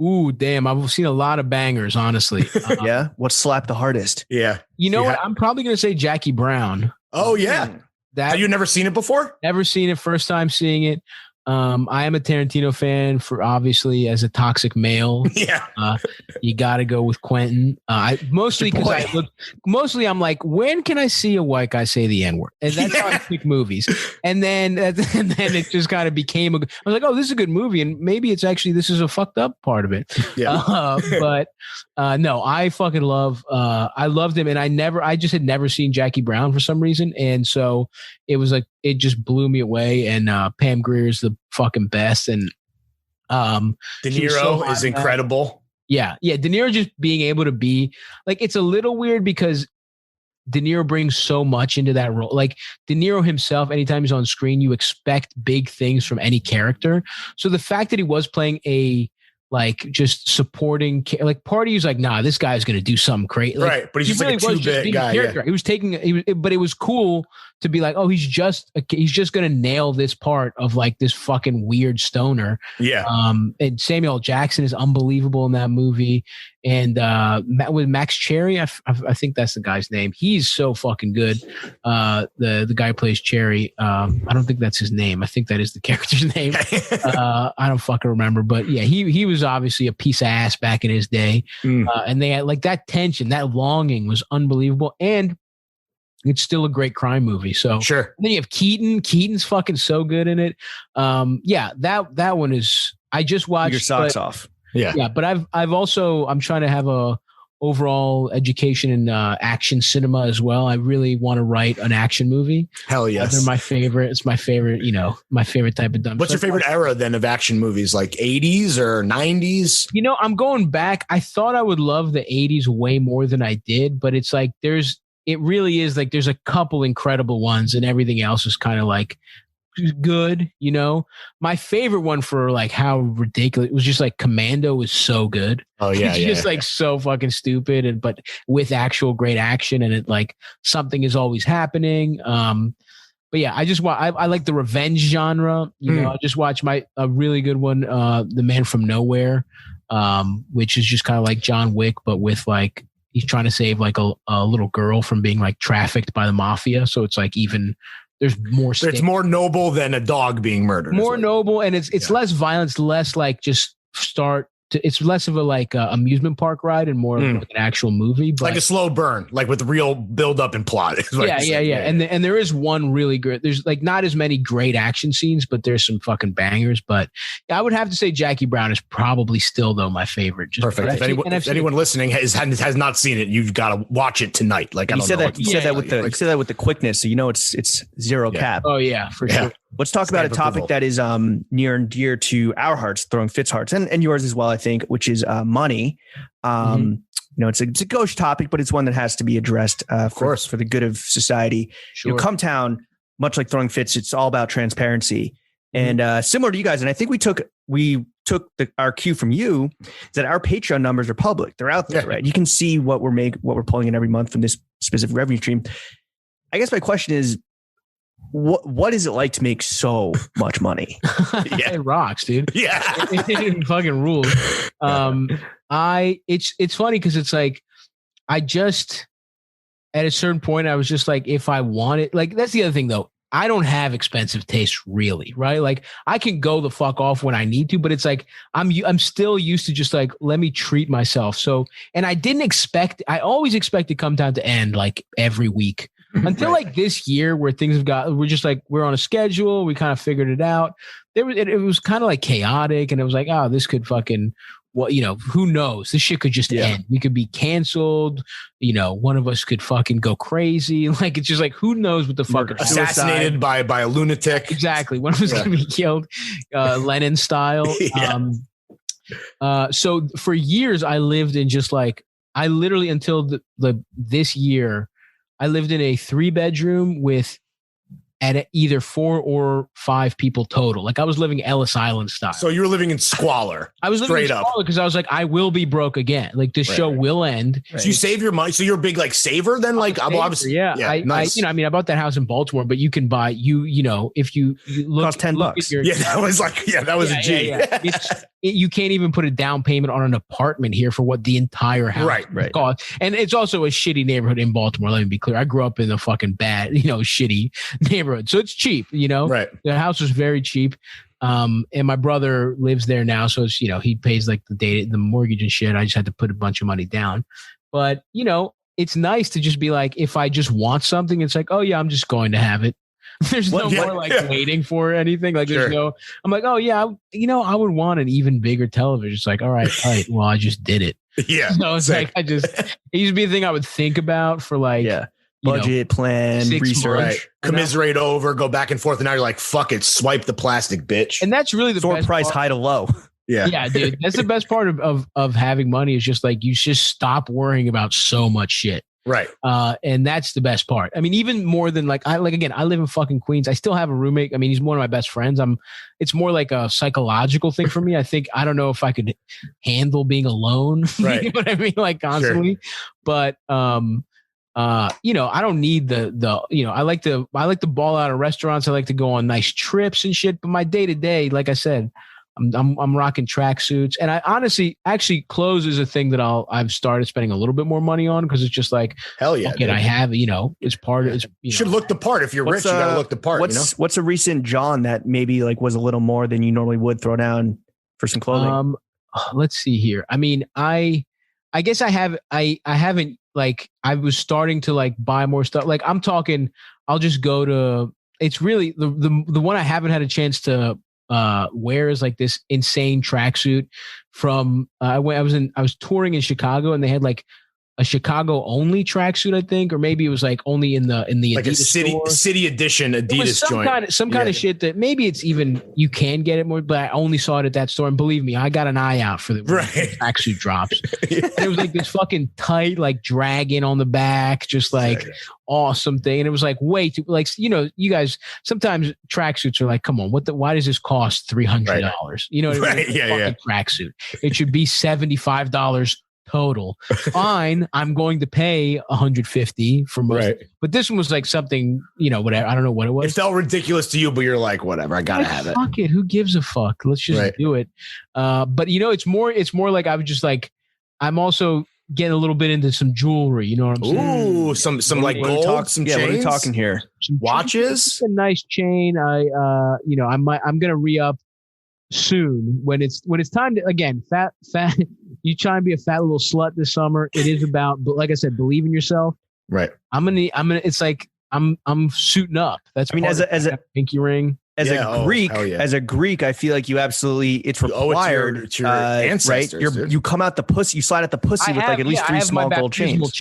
Ooh, damn. I've seen a lot of bangers, honestly. Yeah. What slapped the hardest? Yeah. You know what? I'm probably going to say Jackie Brown. Oh, yeah. Have you never seen it before? Never seen it. First time seeing it. I am a Tarantino fan for obviously as a toxic male. Yeah. You got to go with Quentin. Mostly I'm like, when can I see a white guy say the N-word? And that's how I pick movies. And then it just kind of became I was like, oh, this is a good movie. And maybe it's actually, this is a fucked up part of it. Yeah. But no, I fucking I loved him. And I just had never seen Jackie Brown for some reason. And so it was like, it just blew me away. And Pam Grier is the fucking best. And De Niro is incredible. Yeah. De Niro just being able to be like, it's a little weird because De Niro brings so much into that role. Like De Niro himself, anytime he's on screen, you expect big things from any character. So the fact that he was playing a like just supporting, like part of you's like, nah, this guy's going to do something great. Like, right. But he's just like a 2-bit guy. Yeah. He was but it was cool to be like, oh, he's just going to nail this part of like this fucking weird stoner. Yeah. And Samuel L. Jackson is unbelievable in that movie. And with Max Cherry, I think that's the guy's name. He's so fucking good. The guy who plays Cherry. I don't think that's his name. I think that is the character's name. I don't fucking remember. But yeah, he was obviously a piece of ass back in his day. And they had like that tension, that longing was unbelievable. And it's still a great crime movie. So sure. And then you have Keaton. Keaton's fucking so good in it. Yeah, that one is. I just watched your socks off. Yeah. But I'm trying to have a overall education in action cinema as well. I really want to write an action movie. Hell yes. They're my favorite. It's my favorite, my favorite type of dumb. What's your favorite era then of action movies? Like 80s or 90s? I'm going back. I thought I would love the 80s way more than I did, but it's like it really is like there's a couple incredible ones and everything else is kind of like good. My favorite one for like how ridiculous it was, just like Commando was so good. Oh yeah. It's just like so fucking stupid but with actual great action and it like something is always happening. But yeah, I like the revenge genre. I just watched a really good one, The Man from Nowhere, which is just kind of like John Wick, but with like he's trying to save like a little girl from being like trafficked by the mafia. So it's like even there's more. It's more noble than a dog being murdered. More noble, and it's less violence, less like just start it's less of a like amusement park ride and more of like an actual movie, but like a slow burn, like with real build up and plot. Yeah. And there is one really good. There's like not as many great action scenes, but there's some fucking bangers. But I would have to say Jackie Brown is probably still though my favorite. Perfect. If anyone listening has not seen it, you've got to watch it tonight. Like you said that with the quickness, so you know it's zero cap. Oh yeah, for sure. Let's talk about a topic that is near and dear to our hearts, throwing Fit's hearts, and yours as well, I think, which is money. You know, it's a gauche topic, but it's one that has to be addressed for the good of society. Sure. You know, Cum Town, much like throwing Fits, it's all about transparency. And similar to you guys, and I think we took our cue from you, is that our Patreon numbers are public. They're out there, right? You can see what we're pulling in every month from this specific revenue stream. I guess my question is, what is it like to make so much money? It rocks, dude. Yeah. It fucking rules. It's funny because it's like, at a certain point, I was just like, if I want it, like, that's the other thing though. I don't have expensive taste really, right? Like I can go the fuck off when I need to, but it's like, I'm still used to just like, let me treat myself. So, and I always expected Cum Town to end like every week until like this year where things we're just like, we're on a schedule. We kind of figured it out. It was kind of like chaotic and it was like, oh, this could fucking, who knows? This shit could just end. We could be canceled. One of us could fucking go crazy. Like, it's just like, who knows what the fuck? Assassinated by a lunatic. Exactly. One of us could be killed, Lenin style. So for years I lived in just like, I literally until this year, I lived in a 3-bedroom with at either 4 or 5 people total. Like I was living Ellis Island style. So you were living in squalor. I was living in squalor because I was like, I will be broke again. Like this show will end. Right. So you save your money. So you're a big like saver then? Like I'm obviously nice. I bought that house in Baltimore, but you can buy if you look, cost $10. That was a G. You can't even put a down payment on an apartment here for what the entire house costs. And it's also a shitty neighborhood in Baltimore. Let me be clear. I grew up in a fucking bad, shitty neighborhood. So it's cheap, Right. The house was very cheap. And my brother lives there now. So it's, he pays like the mortgage and shit. I just had to put a bunch of money down. But, it's nice to just be like, if I just want something, it's like, oh yeah, I'm just going to have it. There's no more like waiting for anything. Like there's I'm like, oh yeah, I would want an even bigger television. It's like, all right. Well, I just did it. Yeah. So it's like, it used to be a thing I would think about for like, budget plan, research, commiserate over, go back and forth. And now you're like, fuck it. Swipe the plastic, bitch. And that's really the best price part. High to low. Yeah, dude. That's the best part of having money is just like, you just stop worrying about so much shit. Right. And that's the best part. I mean, even more than I live in fucking Queens. I still have a roommate. I mean, he's one of my best friends. It's more like a psychological thing for me. I don't know if I could handle being alone. Right. You know what I mean? Like constantly. But, I don't need I like to ball out of restaurants. I like to go on nice trips and shit. But my day to day, like I said, I'm rocking tracksuits, and I honestly, clothes is a thing that I've started spending a little bit more money on because it's just like, hell yeah, I have, it's part of it. You should look the part. If you're rich, you got to look the part. What's a recent John that maybe like was a little more than you normally would throw down for some clothing? Let's see here. I mean, I guess I haven't like, I was starting to like buy more stuff. Like I'm talking, I'll just go to, it's really the one I haven't had a chance to wear is like this insane tracksuit from I was touring in Chicago and they had like a Chicago only tracksuit, I think, or maybe it was like only in the like Adidas a city edition Adidas joint. Some kind of shit that maybe it's even you can get it more, but I only saw it at that store. And believe me, I got an eye out for the tracksuit drops. And it was like this fucking tight, like dragon on the back, just like awesome thing. And it was like way too like you guys sometimes tracksuits are like, come on, why does this cost $300? You know what I mean? Tracksuit. It should be $75 total. Fine, I'm going to pay $150 for most, but this one was like something, whatever. I don't know what it was. It felt ridiculous to you, but you're like, whatever, I gotta have it. Fuck it, who gives a fuck? Let's just do it. But it's more like I was just like, I'm also getting a little bit into some jewelry. You know what I'm saying? Ooh, some like gold, some chains. What are we talking here? Some watches. A nice chain. I'm gonna re-up. soon when it's time to, again, fat, you try and be a fat little slut this summer. It is about, but like I said, believe in yourself. Right. It's like, I'm suiting up. That's, I mean, as a pinky ring. As a Greek, I feel like you absolutely, it's required. It's your ancestors, right? You come out the pussy, you slide out the pussy with like at least 3 small gold chains.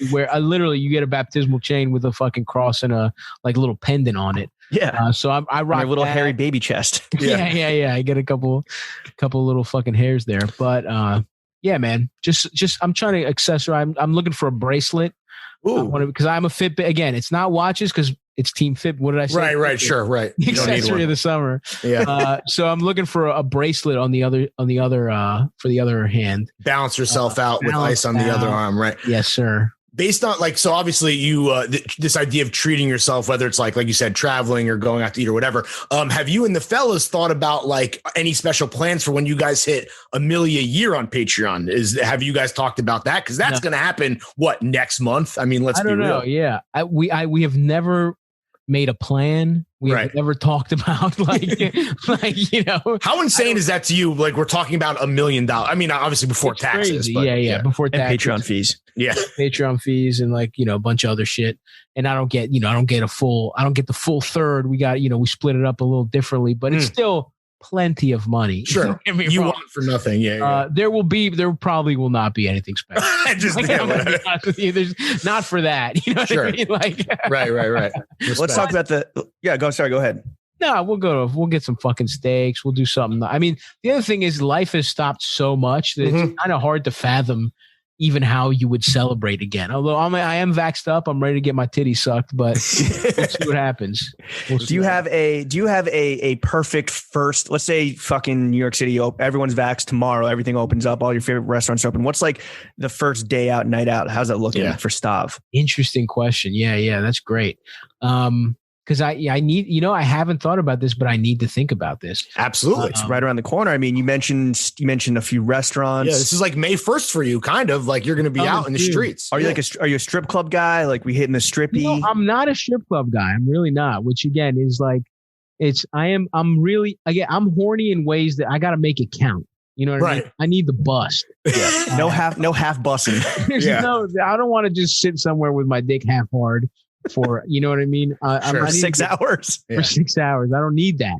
Where I literally, you get a baptismal chain with a fucking cross and a like little pendant on it. Yeah. So I rock my little that. hairy baby chest. Yeah. I get a couple little fucking hairs there, but yeah, man, just I'm trying to accessorize. I'm looking for a bracelet. Because I'm a Fitbit. Again, it's not watches because it's Team Fit. What did I say? Right, sure, right. The accessory of the summer. Yeah. So I'm looking for a bracelet on the other for the other hand. Balance yourself out with ice on the other arm, right? Yes, sir. Based on so obviously you this idea of treating yourself, whether it's like you said, traveling or going out to eat or whatever. Have you and the fellas thought about like any special plans for when you guys hit $1 million a year on Patreon? Have you guys talked about that? Because that's going to happen next month? I mean, let's be real. I don't know. Yeah, we have never made a plan. We have never talked about like how insane is that to you? Like we're talking about $1 million. I mean, obviously before taxes. But, before taxes, and Patreon fees. Yeah, Patreon fees and a bunch of other shit. And I don't get the full third. We got we split it up a little differently, but it's still plenty of money. Sure, you want it for nothing. Yeah. There probably will not be anything special. There's not for that. You know what I mean? Like, right. Let's talk about go ahead. No, we'll get some fucking steaks. We'll do something. I mean, the other thing is life has stopped so much that it's kind of hard to fathom even how you would celebrate again. Although I am vaxxed up, I'm ready to get my titties sucked, but we'll see what happens. Do you have a perfect first, let's say fucking New York City, everyone's vaxxed tomorrow, everything opens up, all your favorite restaurants open. What's like the first day out, night out? How's that looking for Stav? Interesting question. Yeah, that's great. Because I need, I haven't thought about this, but I need to think about this. Absolutely. It's right around the corner. I mean, you mentioned a few restaurants. Yeah, this is like May 1st for you, kind of like you're going to be out in the streets. Are you are you a strip club guy? Like we hitting the strippy? I'm not a strip club guy. I'm really not, which again is like, I'm horny in ways that I got to make it count. You know what I mean? I need the bust. Yeah. No half bussing. I don't want to just sit somewhere with my dick half hard. For you know what I mean? For 6 hours. For 6 hours. I don't need that.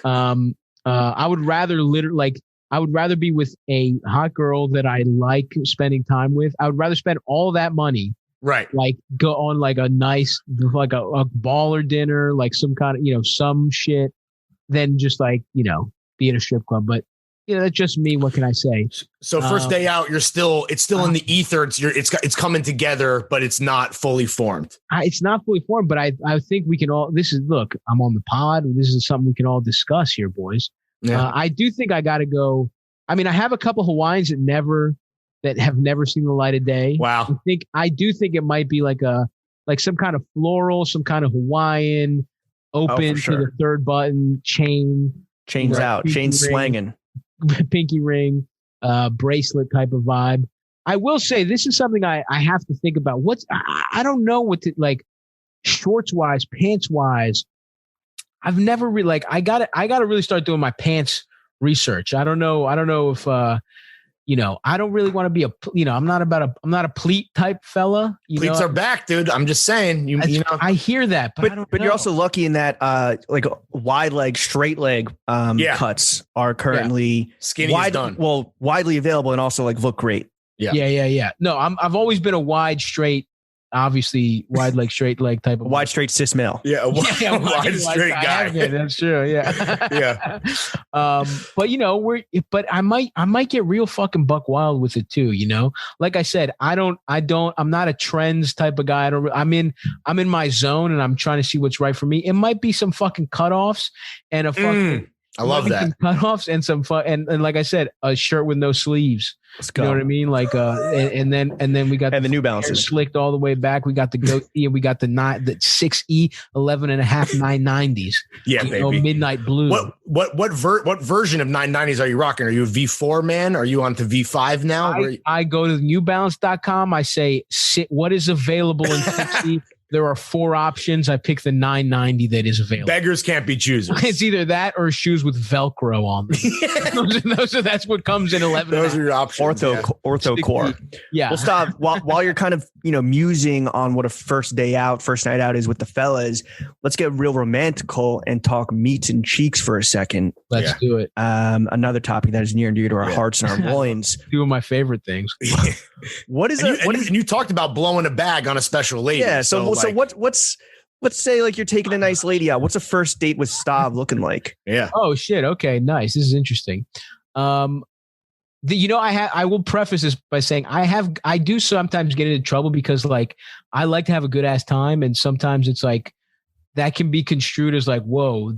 I would rather be with a hot girl that I like spending time with. I would rather spend all that money. Right. Like go on like a nice, like a baller dinner, like some kind of, some shit than just like, be in a strip club. But that's just me. What can I say? So first day out, it's still in the ether. It's coming together, but it's not fully formed. It's not fully formed, but I think we can all. Look, I'm on the pod. This is something we can all discuss here, boys. Yeah. I do think I got to go. I mean, I have a couple Hawaiians that have never seen the light of day. Wow. I do think it might be like some kind of floral, some kind of Hawaiian, open to the third button, chains out, chains slanging. Pinky ring, bracelet type of vibe. I will say this is something I have to think about. I don't know what to like, shorts wise, pants wise. I've never really I gotta really start doing my pants research. I don't know if I don't really want to be I'm not a pleat type fella. Pleats are back, dude. I'm just saying. I hear that, but you're also lucky in that like wide leg, straight leg cuts are currently skinny is done. Well, widely available and also like look great. Yeah. No, I've always been a wide, straight. Obviously, wide leg, straight leg type of wide, straight cis male. Yeah, wide straight guy. That's true. Yeah, yeah. But I might get real fucking buck wild with it too. Like I said, I'm not a trends type of guy. I'm in my zone and I'm trying to see what's right for me. It might be some fucking cutoffs and a fucking. I love that. Cutoffs and some fun, and like I said, a shirt with no sleeves. Let's go. You know what I mean? Like, and then we got the New Balances slicked all the way back. We got the goatee and we got the 6E 11.5 990s. Yeah, baby. Midnight blue. What version of 990s are you rocking? Are you a V4 man? Are you on to V5 now? I go to newbalance.com. I say, what is available in 6E? There are 4 options. I pick the $9.90 that is available. Beggars can't be choosers. It's either that or shoes with Velcro on them. That's what comes in 11. Those are your options. Ortho core. Yeah. Well, Stav, while you're kind of, musing on what a first night out is with the fellas, let's get real romantical and talk meats and cheeks for a second. Let's do it. Another topic that is near and dear to our hearts and our loins. 2 of my favorite things. What is it? And you talked about blowing a bag on a special lady. Yeah. So what's let's say like you're taking a nice lady out. What's a first date with Stav looking like? Yeah. Oh shit. Okay. Nice. This is interesting. I will preface this by saying I do sometimes get into trouble because like I like to have a good ass time, and sometimes it's like that can be construed as like, whoa,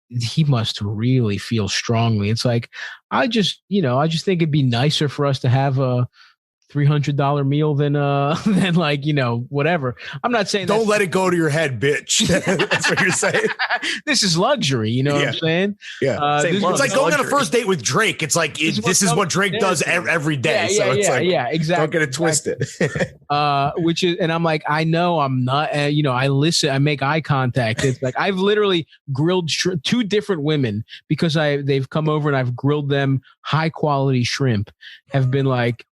he must really feel strongly. It's like I just think it'd be nicer for us to have a $300 meal than like, whatever. I'm not saying don't let it go to your head, bitch. That's what you're saying. This is luxury. You know what I'm saying? Yeah. It's like going on a first date with Drake. It's like, this is what Drake does every day. Exactly. Don't get it twisted. Which is, and I'm like, I know I'm not, I listen, I make eye contact. It's like, I've literally grilled 2 different women because they've come over and I've grilled them high quality shrimp, have been like,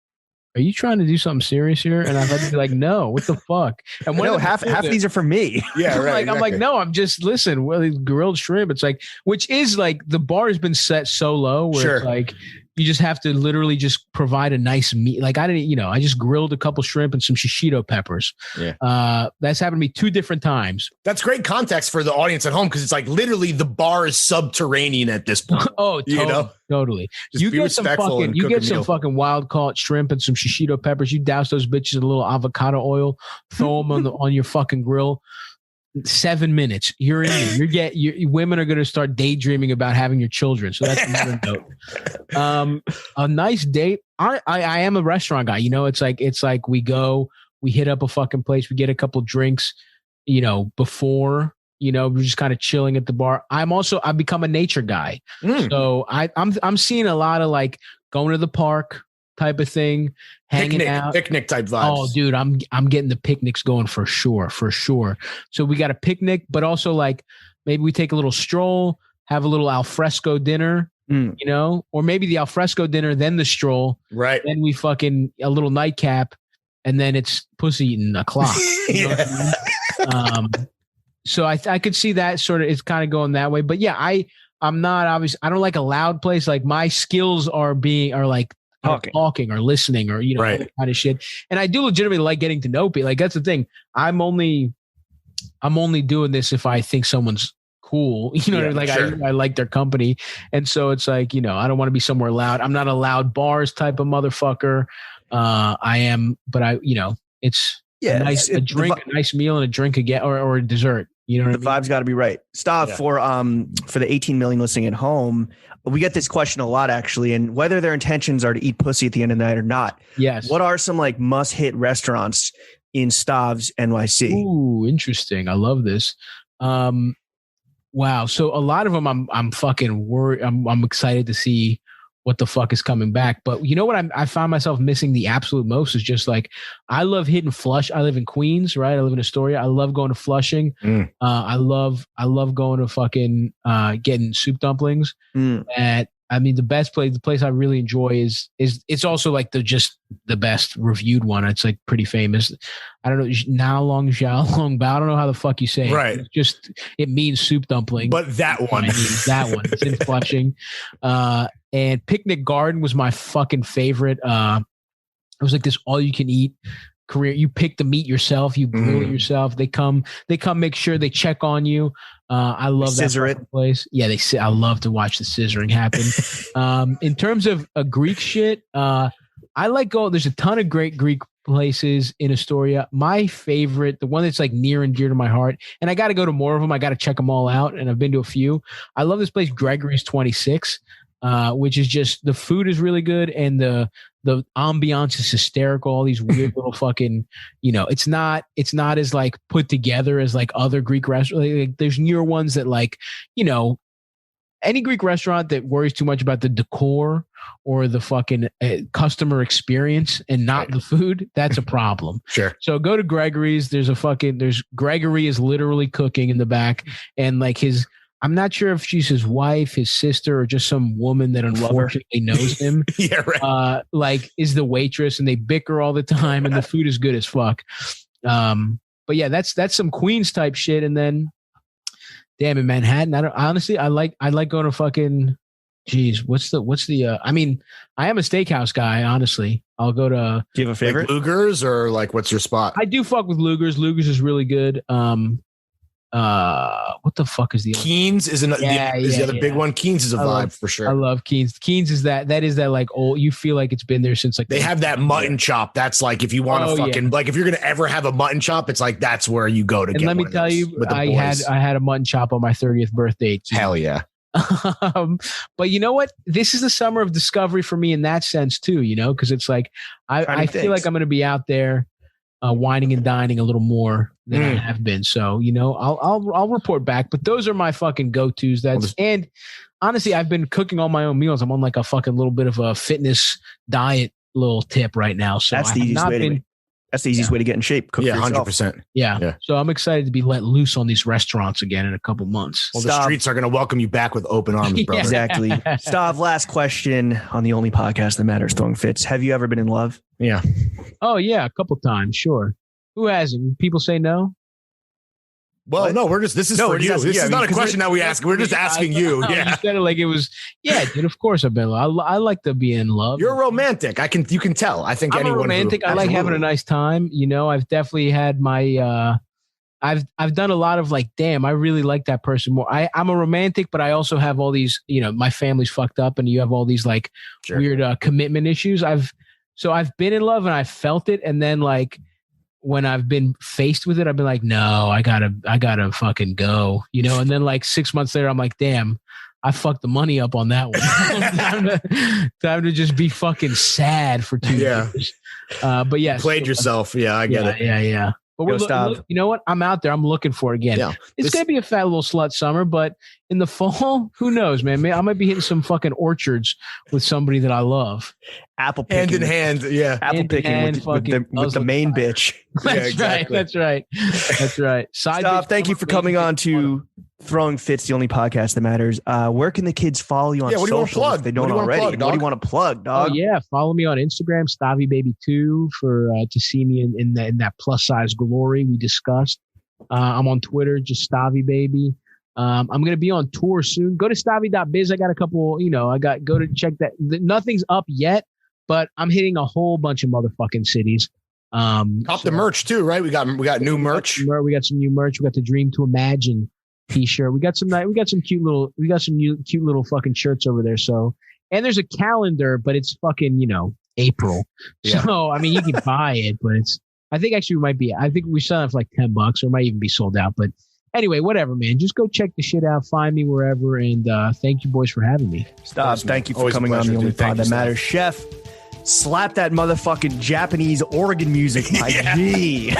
are you trying to do something serious here? And I've had to be like, no, what the fuck? And half these are for me. Yeah, right. I'm like, no, I'm just grilled shrimp. It's like, which is like the bar has been set so low where it's like you just have to literally just provide a nice meat. Like I just grilled a couple shrimp and some shishito peppers. Yeah. That's happened to me 2 different times. That's great context for the audience at home because it's like literally the bar is subterranean at this point. Oh, totally. Just you get some fucking wild caught shrimp and some shishito peppers. You douse those bitches in a little avocado oil, throw them on your fucking grill. 7 minutes, you're in there. Women are going to start daydreaming about having your children. So that's another note. A nice date. I am a restaurant guy. It's like we hit up a fucking place, we get a couple drinks, before, we're just kind of chilling at the bar. I've become a nature guy. So I'm seeing a lot of like going to the park type of thing, hanging out, picnic type vibes. Oh, dude, I'm getting the picnics going for sure. So we got a picnic, but also like maybe we take a little stroll, have a little alfresco dinner, or maybe the alfresco dinner, then the stroll, right? Then we fucking a little nightcap, and then it's pussy eating o'clock. So I could see that sort of it's kind of going that way, but yeah, I'm not obvious. I don't like a loud place. Like my skills are like talking or listening or that kind of shit. And I do legitimately like getting to know people. Like that's the thing. I'm only doing this if I think someone's cool. I like their company. And so it's like, I don't want to be somewhere loud. I'm not a loud bars type of motherfucker. I am, but it's a nice meal and a drink again or a dessert. The vibe's got to be right. Stav, for the 18 million listening at home, we get this question a lot actually, and whether their intentions are to eat pussy at the end of the night or not. Yes. What are some like must hit restaurants in Stav's NYC? Ooh, interesting. I love this. Wow. So a lot of them, I'm fucking worried. I'm excited to see what the fuck is coming back. But you know what I found myself missing the absolute most is just like, I love hitting Flush. I live in Queens, right? I live in Astoria. I love going to Flushing. I love going to fucking getting soup dumplings the place I really enjoy is it's also like the best reviewed one. It's like pretty famous. I don't know, Now Long Xiao Long Bao. I don't know how the fuck you say it. Right. It means soup dumpling. But that one. It's in Flushing. And Picnic Garden was my fucking favorite. It was like this all you can eat career. You pick the meat yourself, you grill it yourself. They come make sure they check on you. I love that place. Yeah, I love to watch the scissoring happen. In terms of a Greek shit, I like there's a ton of great Greek places in Astoria. My favorite, the one that's like near and dear to my heart, and I got to go to more of them. I got to check them all out, and I've been to a few. I love this place, Gregory's 26, which is just the food is really good, and the ambiance is hysterical. All these weird little fucking, it's not as like put together as like other Greek restaurants. Like, there's newer ones that like, any Greek restaurant that worries too much about the decor or the fucking customer experience and not the food, that's a problem. Sure. So go to Gregory's. Gregory is literally cooking in the back, and like I'm not sure if she's his wife, his sister, or just some woman that unfortunately knows him. Yeah, right. Like is the waitress, and they bicker all the time, and the food is good as fuck. But yeah, that's some Queens type shit. And then, damn, in Manhattan, I like going to fucking. Geez, what's the? I mean, I am a steakhouse guy. Honestly, I'll go to. Do you have a favorite? Like Luger's or like what's your spot? I do fuck with Luger's. Luger's is really good. What the fuck is the Keen's is the other big one. Keen's is a vibe for sure. I love Keen's. Keen's is that like old, you feel like it's been there since like they have that mutton chop. That's like if you want to fucking like if you're gonna ever have a mutton chop, it's like that's where you go to get. And let me tell you, I had a mutton chop on my 30th birthday too. Hell yeah. But you know what? This is the summer of discovery for me in that sense too, you know, because it's like I feel like I'm gonna be out there whining and dining a little more than I have been. So, you know, I'll report back, but those are my fucking go-tos. And honestly, I've been cooking all my own meals. I'm on like a fucking little bit of a fitness diet little tip right now. So that's the easiest way to get in shape. Cook 100%. Yeah. So I'm excited to be let loose on these restaurants again in a couple months. Well, the streets are going to welcome you back with open arms, brother. Exactly. Stav, last question on the only podcast that matters, Throwing Fits. Have you ever been in love? Yeah. Oh yeah, a couple times, sure. Who hasn't? People say no. Well, no, this is for you. This is not a question that we ask. We're just asking you. Yeah. You said it like it was, dude, of course I've been in love. I like to be in love. You're romantic. You can tell. I think I'm anyone romantic. I like having a nice time. You know, I've definitely had my, I've done a lot of like, damn, I really like that person more. I'm a romantic, but I also have all these, you know, my family's fucked up and you have all these like weird commitment issues. I've been in love and I felt it. And then like, when I've been faced with it, I've been like, no, I gotta fucking go, you know? And then like 6 months later, I'm like, damn, I fucked the money up on that one. time to just be fucking sad for 2 years. But yeah. Played yourself. Yeah, I get it. Yeah. But you know what? I'm out there. I'm looking for it again. Yeah. It's going to be a Fat Lil Slut Summer, but in the fall, who knows, man? I might be hitting some fucking orchards with somebody that I love. Apple picking. Hand in hand. Yeah. Apple picking with the main bitch. That's right. That's right. Stav, thank you for coming on to Throwing Fits, the only podcast that matters. Where can the kids follow you on social if they don't already? What do you want to plug, dog? Oh, yeah. Follow me on Instagram, StavyBaby2, for to see me in that plus size glory we discussed. I'm on Twitter, just StavyBaby. I'm going to be on tour soon. Go to stavy.biz. I got a couple, go to check that. Nothing's up yet, but I'm hitting a whole bunch of motherfucking cities. The merch too, right? We got new merch. We got some new merch. We got the Dream to Imagine t-shirt. We got some cute little fucking shirts over there. So, and there's a calendar, but it's fucking, April. Yeah. So, I mean, you can buy it, but I think we sell it for like $10 or it might even be sold out. But anyway, whatever, man. Just go check the shit out. Find me wherever. And thank you boys for having me. Stav, thank you for coming on the only pod that matters. Chef, slap that motherfucking Japanese organ music, my G.